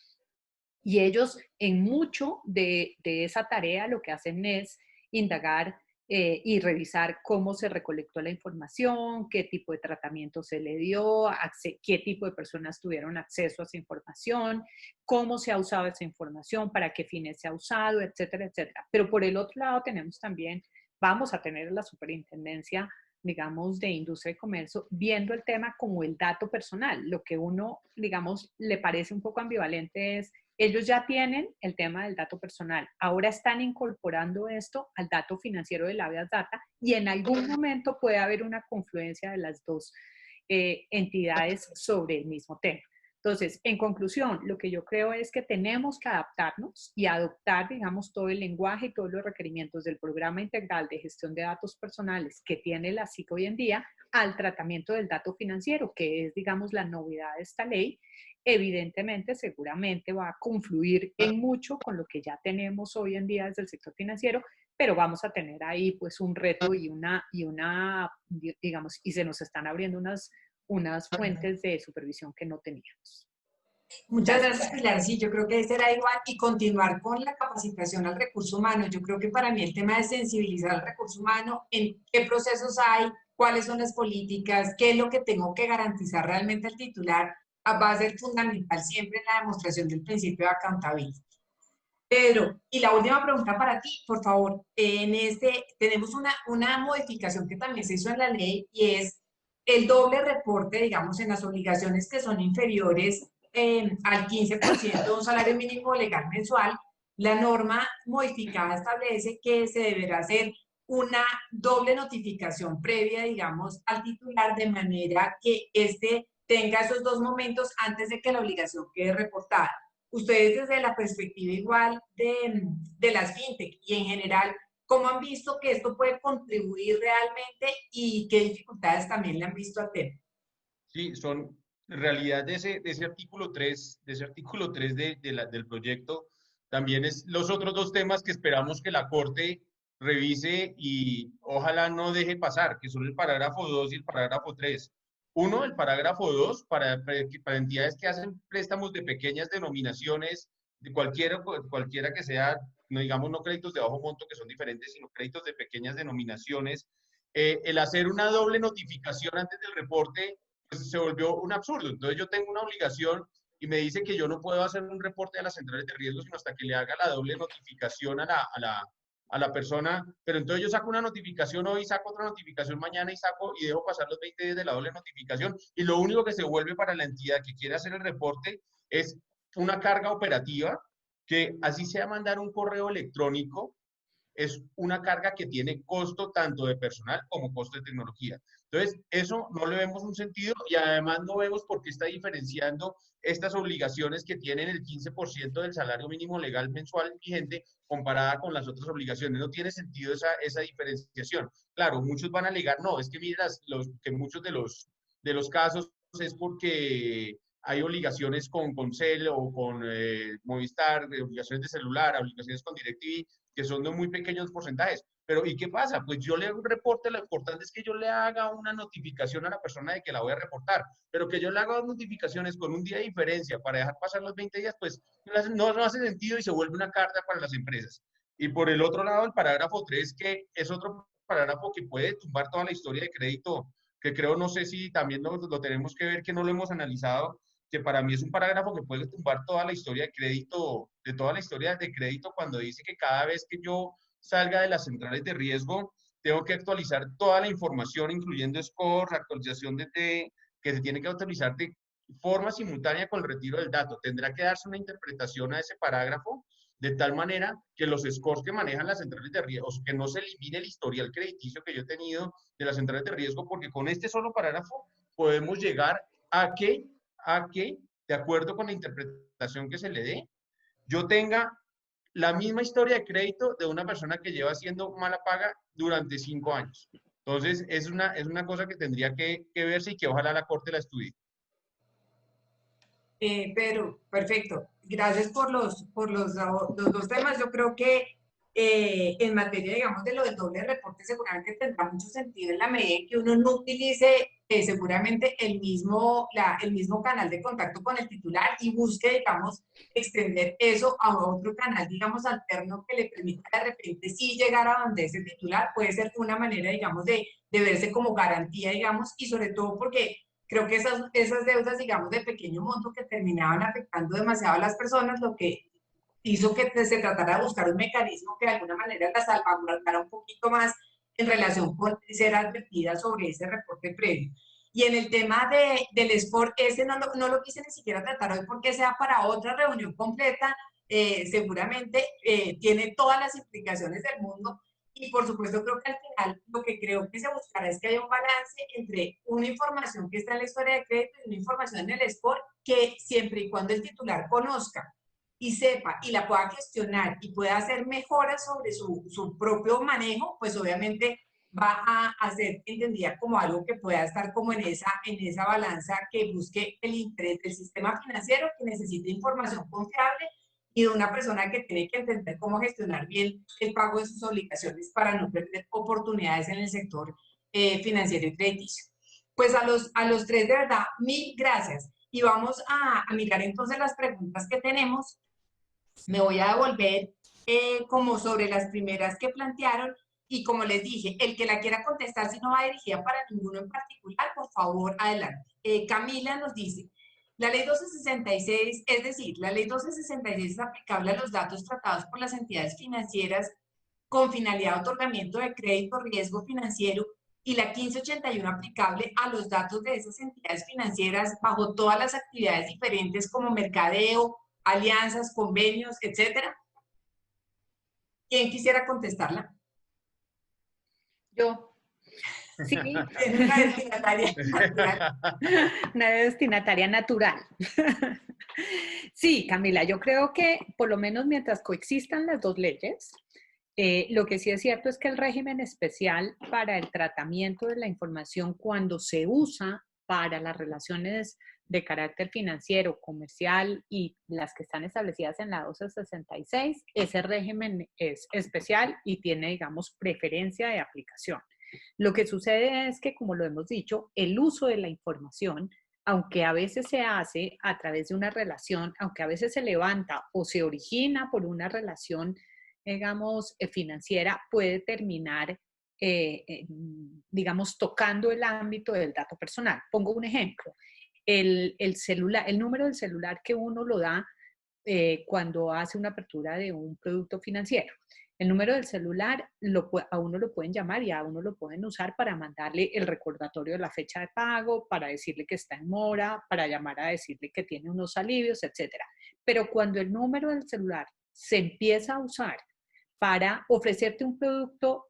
S3: Y ellos, en mucho de esa tarea, lo que hacen es indagar y revisar cómo se recolectó la información, qué tipo de tratamiento se le dio, qué tipo de personas tuvieron acceso a esa información, cómo se ha usado esa información, para qué fines se ha usado, etcétera, etcétera. Pero por el otro lado tenemos también, vamos a tener la Superintendencia, digamos, de Industria y Comercio, viendo el tema como el dato personal. Lo que uno, digamos, le parece un poco ambivalente es, ellos ya tienen el tema del dato personal, ahora están incorporando esto al dato financiero de la Habeas Data y en algún momento puede haber una confluencia de las dos entidades sobre el mismo tema. Entonces, en conclusión, lo que yo creo es que tenemos que adaptarnos y adoptar, digamos, todo el lenguaje y todos los requerimientos del Programa Integral de Gestión de Datos Personales que tiene la SIC hoy en día al tratamiento del dato financiero, que es, digamos, la novedad de esta ley. Evidentemente, seguramente va a confluir en mucho con lo que ya tenemos hoy en día desde el sector financiero, pero vamos a tener ahí pues un reto y digamos, y se nos están abriendo unas fuentes de supervisión que no teníamos.
S1: Muchas gracias, Pilar. Sí, yo creo que será igual y continuar con la capacitación al recurso humano. Yo creo que para mí el tema de sensibilizar al recurso humano, en qué procesos hay, cuáles son las políticas, qué es lo que tengo que garantizar realmente al titular, va a ser fundamental siempre en la demostración del principio de accountability. Pedro, y la última pregunta para ti, por favor. Tenemos una modificación que también se hizo en la ley y es el doble reporte, digamos, en las obligaciones que son inferiores al 15% de un salario mínimo legal mensual. La norma modificada establece que se deberá hacer una doble notificación previa, digamos, al titular de manera que tenga esos dos momentos antes de que la obligación quede reportada. Ustedes desde la perspectiva igual de las fintech y en general, ¿cómo han visto que esto puede contribuir realmente y qué dificultades también le han visto al tema?
S4: Sí, son en realidad de ese artículo 3, del proyecto, también es los otros dos temas que esperamos que la Corte revise y ojalá no deje pasar, que son el parágrafo 2 y el parágrafo 3. Uno, el parágrafo 2, para entidades que hacen préstamos de pequeñas denominaciones, de cualquiera que sea, no digamos no créditos de bajo monto que son diferentes, sino créditos de pequeñas denominaciones, el hacer una doble notificación antes del reporte, pues se volvió un absurdo. Entonces yo tengo una obligación y me dice que yo no puedo hacer un reporte a las centrales de riesgo sino hasta que le haga la doble notificación a la persona, pero entonces yo saco una notificación hoy, saco otra notificación mañana y dejo pasar los 20 días de la doble notificación y lo único que se vuelve para la entidad que quiere hacer el reporte es una carga operativa que así sea mandar un correo electrónico, es una carga que tiene costo tanto de personal como costo de tecnología. Entonces, eso no le vemos un sentido y además no vemos por qué está diferenciando estas obligaciones que tienen el 15% del salario mínimo legal mensual vigente comparada con las otras obligaciones. No tiene sentido esa diferenciación. Claro, muchos van a alegar, no, es que mira, que muchos de los casos es porque hay obligaciones con Cel o con Movistar, obligaciones de celular, obligaciones con DirecTV, que son de muy pequeños porcentajes. Pero ¿y qué pasa? Pues yo le hago un reporte, lo importante es que yo le haga una notificación a la persona de que la voy a reportar, pero que yo le haga dos notificaciones con un día de diferencia para dejar pasar los 20 días, pues no hace sentido y se vuelve una carga para las empresas. Y por el otro lado, el parágrafo 3, que es otro parágrafo que puede tumbar toda la historia de crédito, que creo, no sé si también lo tenemos que ver, que no lo hemos analizado, que para mí es un parágrafo que puede tumbar toda la historia de crédito, de toda la historia de crédito, cuando dice que cada vez que yo salga de las centrales de riesgo, tengo que actualizar toda la información, incluyendo scores, actualización que se tiene que actualizar de forma simultánea con el retiro del dato. Tendrá que darse una interpretación a ese parágrafo de tal manera que los scores que manejan las centrales de riesgo, que no se elimine el historial crediticio que yo he tenido de las centrales de riesgo, porque con este solo parágrafo podemos llegar a que, de acuerdo con la interpretación que se le dé, yo tenga la misma historia de crédito de una persona que lleva haciendo mala paga durante 5 años. Entonces, es una cosa que tendría que verse y que ojalá la Corte la estudie.
S1: Pedro, perfecto. Gracias por los dos temas. Yo creo que en materia, digamos, de lo del doble reporte, seguramente tendrá mucho sentido en la medida en que uno no utilice seguramente el mismo canal de contacto con el titular y busque, digamos, extender eso a otro canal, digamos, alterno que le permita de repente sí llegar a donde ese titular. Puede ser una manera, digamos, de verse como garantía, digamos, y sobre todo porque creo que esas deudas, digamos, de pequeño monto que terminaban afectando demasiado a las personas, lo que hizo que se tratara de buscar un mecanismo que de alguna manera las salvaguardara un poquito más en relación con ser advertida sobre ese reporte previo. Y en el tema del sport, ese no lo quise ni siquiera tratar hoy porque sea para otra reunión completa, seguramente tiene todas las implicaciones del mundo. Y por supuesto creo que al final lo que creo que se buscará es que haya un balance entre una información que está en la historia de crédito y una información en el sport que siempre y cuando el titular conozca y sepa y la pueda gestionar y pueda hacer mejoras sobre su propio manejo, pues obviamente va a ser entendida como algo que pueda estar como en esa balanza que busque el interés del sistema financiero, que necesite información confiable y de una persona que tiene que entender cómo gestionar bien el pago de sus obligaciones para no perder oportunidades en el sector financiero y crediticio. Pues a los tres, de verdad, mil gracias. Y vamos a mirar entonces las preguntas que tenemos. Me voy a devolver como sobre las primeras que plantearon y como les dije, el que la quiera contestar si no va dirigida para ninguno en particular, por favor, adelante. Camila nos dice, la ley 1266, es decir, la ley 1266 es aplicable a los datos tratados por las entidades financieras con finalidad de otorgamiento de crédito, riesgo financiero, y la 1581 aplicable a los datos de esas entidades financieras bajo todas las actividades diferentes como mercadeo, alianzas, convenios, etcétera. ¿Quién quisiera contestarla?
S3: Yo. Sí.
S1: Es una destinataria natural.
S3: Una destinataria natural. Sí, Camila, yo creo que por lo menos mientras coexistan las dos leyes, lo que sí es cierto es que el régimen especial para el tratamiento de la información cuando se usa para las relaciones de carácter financiero, comercial y las que están establecidas en la 1266, ese régimen es especial y tiene, digamos, preferencia de aplicación. Lo que sucede es que, como lo hemos dicho, el uso de la información, aunque a veces se hace a través de una relación, aunque a veces se levanta o se origina por una relación, digamos, financiera, puede terminar, digamos, tocando el ámbito del dato personal. Pongo un ejemplo. El celular, el número del celular que uno lo da cuando hace una apertura de un producto financiero. El número del celular a uno lo pueden llamar y a uno lo pueden usar para mandarle el recordatorio de la fecha de pago, para decirle que está en mora, para llamar a decirle que tiene unos alivios, etc. Pero cuando el número del celular se empieza a usar para ofrecerte un producto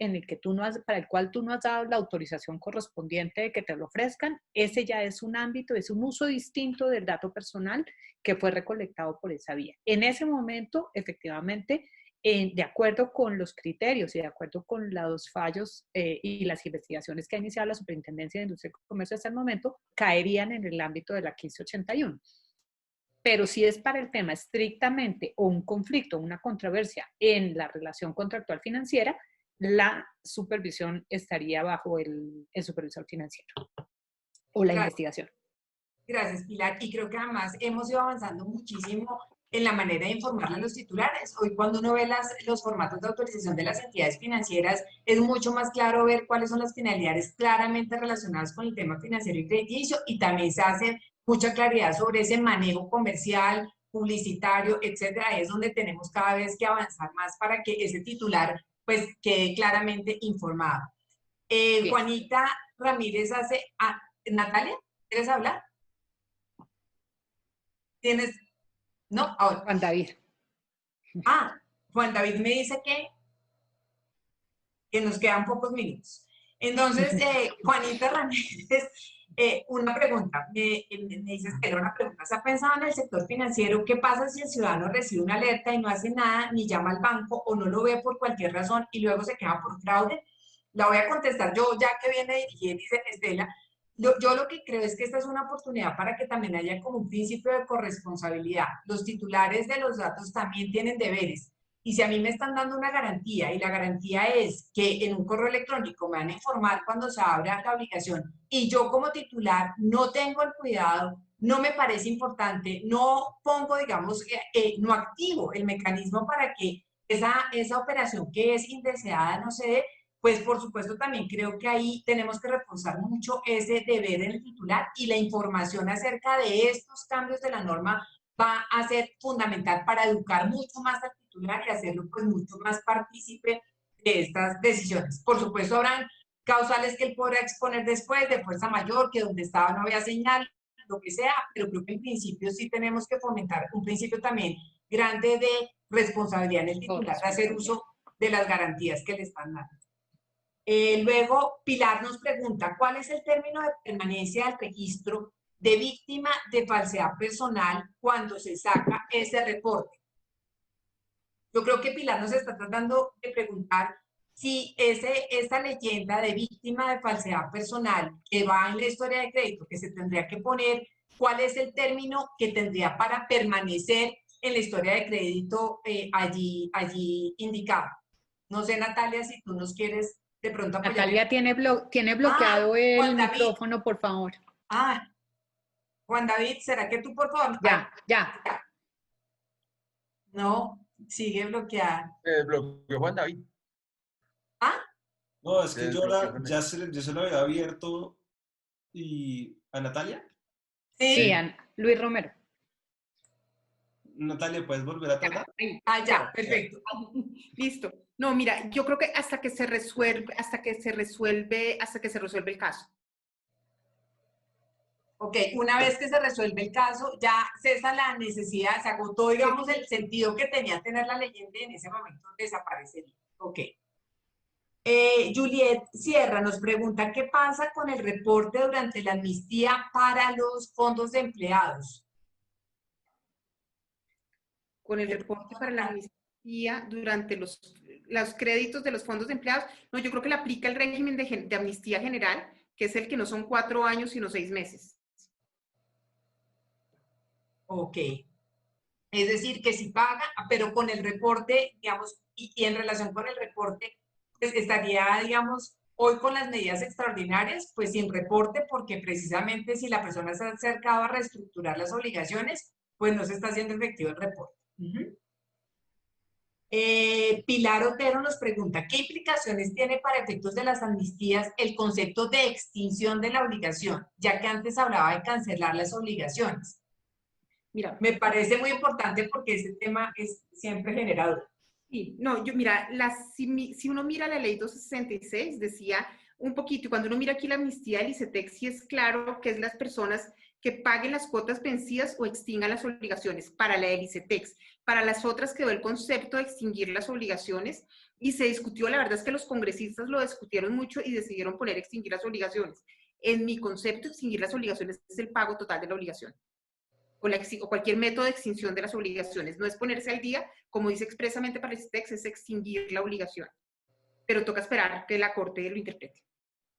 S3: para el cual tú no has dado la autorización correspondiente de que te lo ofrezcan, ese ya es un ámbito, es un uso distinto del dato personal que fue recolectado por esa vía. En ese momento, efectivamente, de acuerdo con los criterios y de acuerdo con los fallos y las investigaciones que ha iniciado la Superintendencia de Industria y Comercio hasta el momento, caerían en el ámbito de la 1581. Pero si es para el tema estrictamente o un conflicto, una controversia en la relación contractual financiera, la supervisión estaría bajo el supervisor financiero o la investigación.
S1: Gracias, Pilar. Y creo que además hemos ido avanzando muchísimo en la manera de informarle a los titulares. Hoy cuando uno ve los formatos de autorización de las entidades financieras, es mucho más claro ver cuáles son las finalidades claramente relacionadas con el tema financiero y crediticio, y también se hace mucha claridad sobre ese manejo comercial, publicitario, etcétera. Ahí es donde tenemos cada vez que avanzar más para que ese titular pues quede claramente informado. Juanita Ramírez hace... Natalia, ¿quieres hablar? ¿Tienes? No, ahora.
S3: Juan David.
S1: Juan David me dice que nos quedan pocos minutos. Entonces, Juanita Ramírez, una pregunta, me dices que era una pregunta. ¿Se ha pensado en el sector financiero qué pasa si el ciudadano recibe una alerta y no hace nada, ni llama al banco o no lo ve por cualquier razón y luego se queda por fraude? La voy a contestar yo, ya que viene dirigida, dice Estela. Yo lo que creo es que esta es una oportunidad para que también haya como un principio de corresponsabilidad. Los titulares de los datos también tienen deberes. Y si a mí me están dando una garantía y la garantía es que en un correo electrónico me van a informar cuando se abra la obligación y yo como titular no tengo el cuidado, no me parece importante, no pongo, digamos, no activo el mecanismo para que esa operación que es indeseada no se dé, pues por supuesto también creo que ahí tenemos que reforzar mucho ese deber en el titular, y la información acerca de estos cambios de la norma va a ser fundamental para educar mucho más al titular y hacerlo pues mucho más partícipe de estas decisiones. Por supuesto habrán causales que él podrá exponer después de fuerza mayor, que donde estaba no había señal, lo que sea, pero creo que en principio sí tenemos que fomentar un principio también grande de responsabilidad en el titular, de hacer uso de las garantías que le están dando. Luego, Pilar nos pregunta, ¿cuál es el término de permanencia del registro de víctima de falsedad personal cuando se saca ese reporte? Yo creo que Pilar nos está tratando de preguntar si esa leyenda de víctima de falsedad personal que va en la historia de crédito, que se tendría que poner, ¿cuál es el término que tendría para permanecer en la historia de crédito allí indicado? No sé, Natalia, si tú nos quieres de pronto apoyar.
S3: Natalia tiene bloqueado el micrófono, por favor.
S1: Juan David, ¿será que tú, por favor?
S3: Ya.
S1: No, sigue bloqueada.
S4: Bloqueó Juan David.
S5: No, es que yo se lo había abierto ¿a Natalia?
S3: Sí, a Luis Romero.
S5: Natalia, ¿puedes volver a tratar?
S1: Ya, perfecto.
S2: Listo. No, mira, yo creo que hasta que se resuelve el caso.
S1: Ok, una vez que se resuelve el caso, ya cesa la necesidad, se agotó, digamos, el sentido que tenía tener la leyenda y en ese momento desaparecería. Ok. Juliet Sierra nos pregunta, ¿qué pasa con el reporte durante la amnistía para los fondos de empleados?
S2: Con el reporte para la amnistía durante los créditos de los fondos de empleados, no, yo creo que le aplica el régimen de amnistía general, que es el que no son 4 años, sino 6 meses.
S1: Ok. Es decir, que si paga, pero con el reporte, digamos, y en relación con el reporte, pues estaría, digamos, hoy con las medidas extraordinarias, pues sin reporte, porque precisamente si la persona se ha acercado a reestructurar las obligaciones, pues no se está haciendo efectivo el reporte. Pilar Otero nos pregunta, ¿qué implicaciones tiene para efectos de las amnistías el concepto de extinción de la obligación, ya que antes hablaba de cancelar las obligaciones? Mira, me parece muy importante porque ese tema es siempre generador.
S2: Sí, no, mira, si uno mira la ley 266, decía un poquito, y cuando uno mira aquí la amnistía del ICETEX, sí es claro que es las personas que paguen las cuotas vencidas o extingan las obligaciones para la del ICETEX. Para las otras quedó el concepto de extinguir las obligaciones y se discutió, la verdad es que los congresistas lo discutieron mucho y decidieron poner extinguir las obligaciones. En mi concepto, extinguir las obligaciones es el pago total de la obligación. O cualquier método de extinción de las obligaciones. No es ponerse al día, como dice expresamente para el ICETEX, es extinguir la obligación. Pero toca esperar que la Corte lo interprete.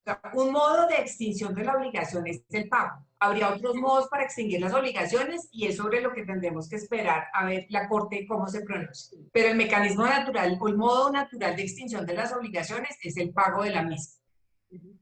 S1: sea, un modo de extinción de la obligación es el pago. Habría otros modos para extinguir las obligaciones y es sobre lo que tendremos que esperar a ver la Corte cómo se pronuncia. Pero el mecanismo natural o el modo natural de extinción de las obligaciones es el pago de la misma.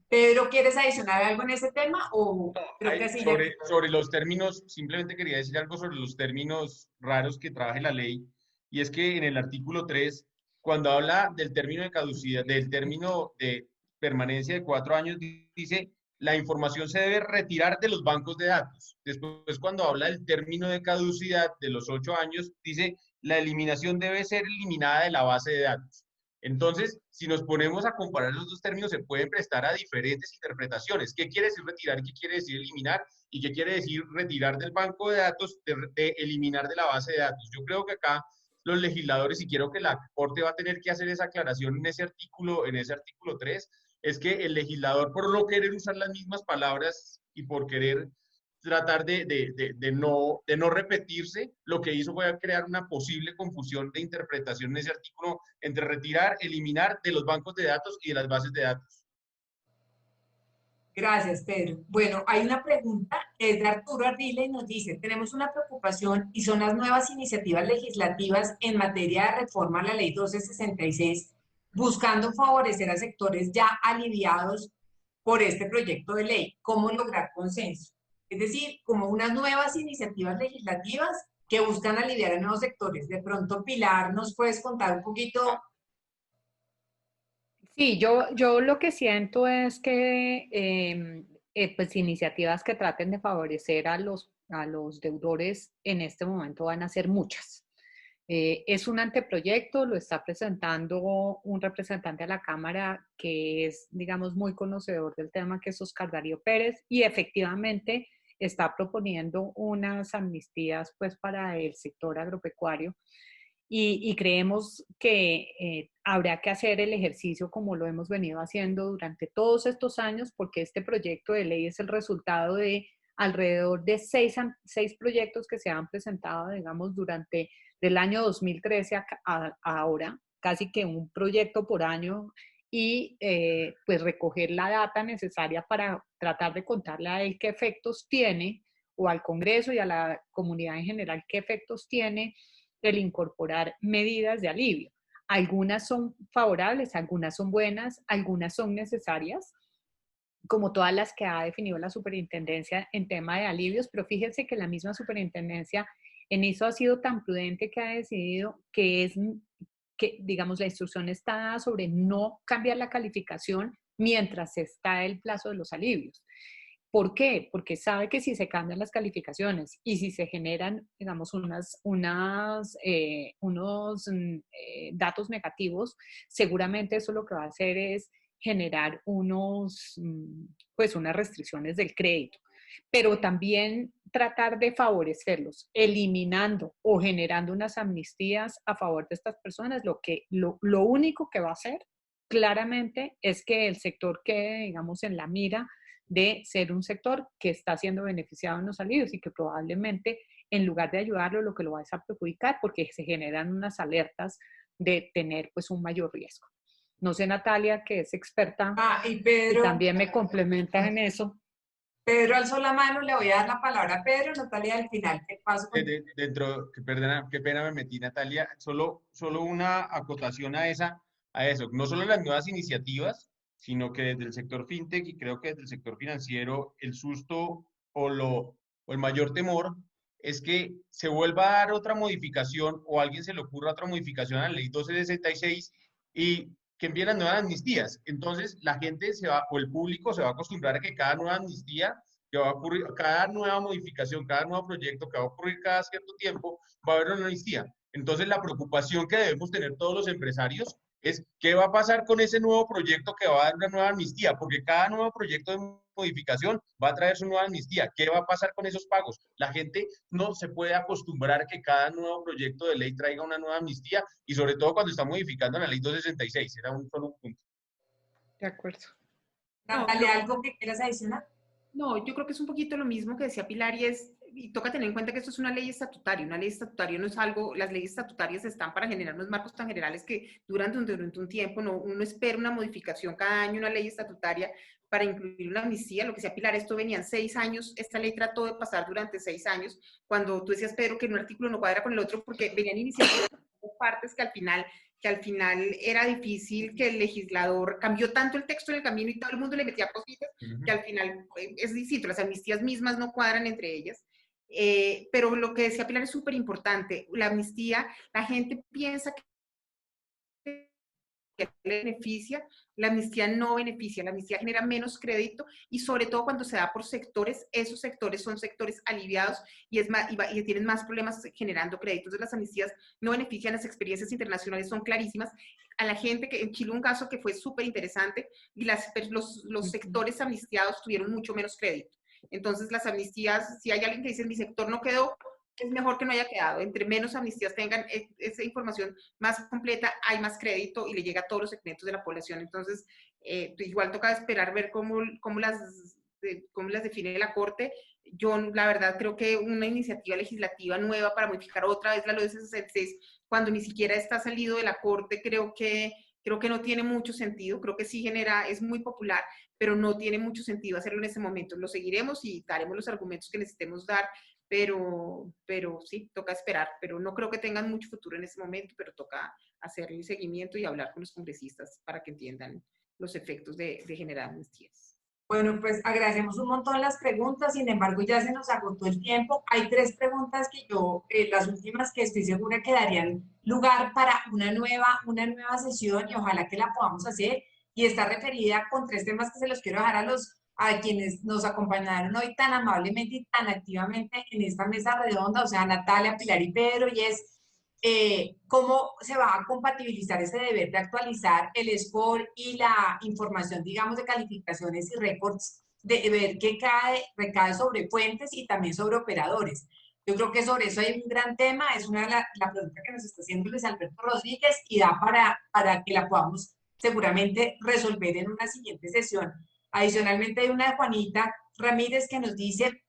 S1: Pedro, ¿quieres adicionar algo en ese tema? O creo que así
S4: sobre los términos, simplemente quería decir algo sobre los términos raros que trabaja la ley, y es que en el artículo 3, cuando habla del término de caducidad, del término de permanencia de 4 años, dice, la información se debe retirar de los bancos de datos. Después, cuando habla del término de caducidad de los 8 años, dice, la eliminación debe ser eliminada de la base de datos. Entonces, si nos ponemos a comparar los dos términos, se pueden prestar a diferentes interpretaciones. ¿Qué quiere decir retirar? ¿Qué quiere decir eliminar? ¿Y qué quiere decir retirar del banco de datos, de eliminar de la base de datos? Yo creo que acá los legisladores, y quiero que la Corte va a tener que hacer esa aclaración en ese artículo 3, es que el legislador, por no querer usar las mismas palabras y por querer tratar de no repetirse, lo que hizo fue crear una posible confusión de interpretación en ese artículo entre retirar, eliminar de los bancos de datos y de las bases de datos.
S1: Gracias, Pedro. Bueno, hay una pregunta, es de Arturo Ardila y nos dice, tenemos una preocupación y son las nuevas iniciativas legislativas en materia de reforma a la Ley 1266, buscando favorecer a sectores ya aliviados por este proyecto de ley. ¿Cómo lograr consenso? Es decir, como unas nuevas iniciativas legislativas que buscan aliviar a nuevos sectores. De pronto, Pilar, ¿nos puedes contar un poquito?
S3: Sí, yo lo que siento es que pues iniciativas que traten de favorecer a los deudores en este momento van a ser muchas. Es un anteproyecto, lo está presentando un representante de la Cámara que es, digamos, muy conocedor del tema, que es Oscar Darío Pérez, y efectivamente está proponiendo unas amnistías pues para el sector agropecuario. Y creemos que habrá que hacer el ejercicio como lo hemos venido haciendo durante todos estos años, porque este proyecto de ley es el resultado de alrededor de seis proyectos que se han presentado, digamos, durante del año 2013 a ahora, casi que un proyecto por año, y pues recoger la data necesaria para tratar de contarle a él qué efectos tiene, o al Congreso y a la comunidad en general, qué efectos tiene el incorporar medidas de alivio. Algunas son favorables, algunas son buenas, algunas son necesarias, como todas las que ha definido la superintendencia en tema de alivios, pero fíjense que la misma superintendencia en eso ha sido tan prudente que ha decidido que digamos, la instrucción está sobre no cambiar la calificación mientras está el plazo de los alivios. ¿Por qué? Porque sabe que si se cambian las calificaciones y si se generan, digamos, unos datos negativos, seguramente eso lo que va a hacer es generar pues unas restricciones del crédito. Pero también tratar de favorecerlos, eliminando o generando unas amnistías a favor de estas personas, lo único que va a hacer claramente es que el sector quede, digamos, en la mira de ser un sector que está siendo beneficiado en los alivios y que probablemente en lugar de ayudarlo lo que lo va a perjudicar, porque se generan unas alertas de tener pues un mayor riesgo. No sé, Natalia, que es experta
S1: Y Pedro,
S3: y también me complementas en eso.
S1: Pedro alzó la mano, le voy a dar la palabra a Pedro. Natalia, al final, ¿qué paso?
S4: Qué pena me metí, Natalia, solo una acotación a eso, no solo las nuevas iniciativas, sino que desde el sector fintech y creo que desde el sector financiero, el susto o el mayor temor es que se vuelva a dar otra modificación o a alguien se le ocurra otra modificación a la ley 1266 y que envíen las nuevas amnistías. Entonces la gente o el público se va a acostumbrar a que cada nueva amnistía que va a ocurrir, cada nueva modificación, cada nuevo proyecto que va a ocurrir cada cierto tiempo, va a haber una amnistía. Entonces la preocupación que debemos tener todos los empresarios es qué va a pasar con ese nuevo proyecto que va a dar una nueva amnistía, porque cada nuevo proyecto de modificación va a traer su nueva amnistía. ¿Qué va a pasar con esos pagos? La gente no se puede acostumbrar a que cada nuevo proyecto de ley traiga una nueva amnistía y sobre todo cuando está modificando la ley 266. Era solo un punto.
S3: De acuerdo.
S1: Natalia, ¿algo que quieras adicionar?
S2: No, yo creo que es un poquito lo mismo que decía Pilar y toca tener en cuenta que esto es una ley estatutaria. Una ley estatutaria no es algo, las leyes estatutarias están para generar unos marcos tan generales que durante un tiempo, uno espera una modificación cada año, una ley estatutaria, para incluir una amnistía. Lo que decía Pilar, esto venían 6 años, esta ley trató de pasar durante 6 años, cuando tú decías, Pedro, que un artículo no cuadra con el otro, porque venían iniciativas de partes que al final era difícil, que el legislador cambió tanto el texto en el camino y todo el mundo le metía cositas, que al final es distinto, las amnistías mismas no cuadran entre ellas. Pero lo que decía Pilar es súper importante, la amnistía, la gente piensa que le beneficia, la amnistía no beneficia, la amnistía genera menos crédito y sobre todo cuando se da por sectores, esos sectores son sectores aliviados y tienen más problemas generando créditos. Entonces las amnistías no benefician, las experiencias internacionales son clarísimas. A la gente que en Chile un caso que fue súper interesante y los sectores amnistiados tuvieron mucho menos crédito. Entonces las amnistías, si hay alguien que dice mi sector no quedó, es mejor que no haya quedado. Entre menos amnistías tengan esa información más completa, hay más crédito y le llega a todos los segmentos de la población. Entonces, igual toca esperar ver cómo las define la Corte. Yo, la verdad, creo que una iniciativa legislativa nueva para modificar otra vez la ley 66, cuando ni siquiera está salido de la Corte, creo que no tiene mucho sentido. Creo que sí es muy popular, pero no tiene mucho sentido hacerlo en ese momento. Lo seguiremos y daremos los argumentos que necesitemos dar, pero sí, toca esperar, pero no creo que tengan mucho futuro en ese momento, pero toca hacer el seguimiento y hablar con los congresistas para que entiendan los efectos de generar amnistías.
S1: Bueno, pues agradecemos un montón las preguntas, sin embargo ya se nos agotó el tiempo. Hay 3 preguntas que las últimas que estoy segura que darían lugar para una nueva sesión y ojalá que la podamos hacer, y está referida con 3 temas que se los quiero dejar a quienes nos acompañaron hoy tan amablemente y tan activamente en esta mesa redonda, o sea, Natalia, Pilar y Pedro, y es cómo se va a compatibilizar ese deber de actualizar el score y la información, digamos, de calificaciones y récords, de ver qué recae sobre fuentes y también sobre operadores. Yo creo que sobre eso hay un gran tema, es la pregunta que nos está haciendo Luis Alberto Rodríguez y da para que la podamos seguramente resolver en una siguiente sesión. Adicionalmente hay una de Juanita Ramírez que nos dice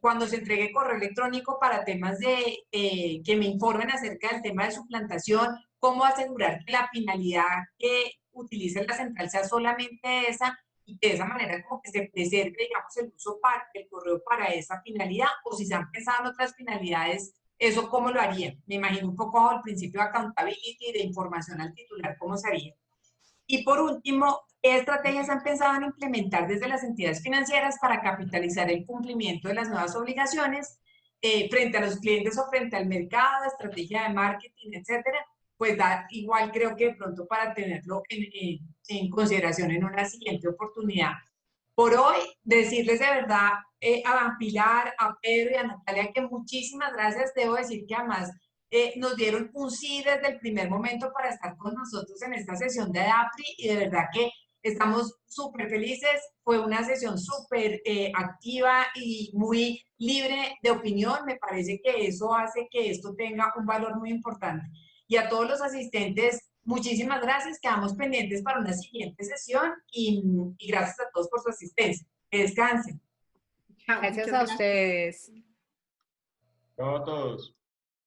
S1: cuando se entregue correo electrónico para temas de que me informen acerca del tema de suplantación, cómo asegurar que la finalidad que utilice la central sea solamente esa y que de esa manera como que se preserve, digamos, el uso del correo para esa finalidad, o si se han pensado en otras finalidades, eso cómo lo harían. Me imagino un poco bajo el principio de accountability, de información al titular, cómo se haría. Y por último, ¿qué estrategias han pensado en implementar desde las entidades financieras para capitalizar el cumplimiento de las nuevas obligaciones frente a los clientes o frente al mercado, estrategia de marketing, etcétera? Pues da igual, creo que de pronto para tenerlo en consideración en una siguiente oportunidad. Por hoy, decirles de verdad a Pilar, a Pedro y a Natalia que muchísimas gracias. Debo decir que además nos dieron un sí desde el primer momento para estar con nosotros en esta sesión de APRI y de verdad que estamos súper felices. Fue una sesión súper activa y muy libre de opinión. Me parece que eso hace que esto tenga un valor muy importante. Y a todos los asistentes, muchísimas gracias. Quedamos pendientes para una siguiente sesión y gracias a todos por su asistencia. Que descansen.
S3: Gracias a ustedes.
S4: Chao a todos.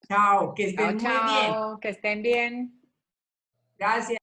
S1: Chao, que estén muy bien.
S3: Que estén bien.
S1: Gracias.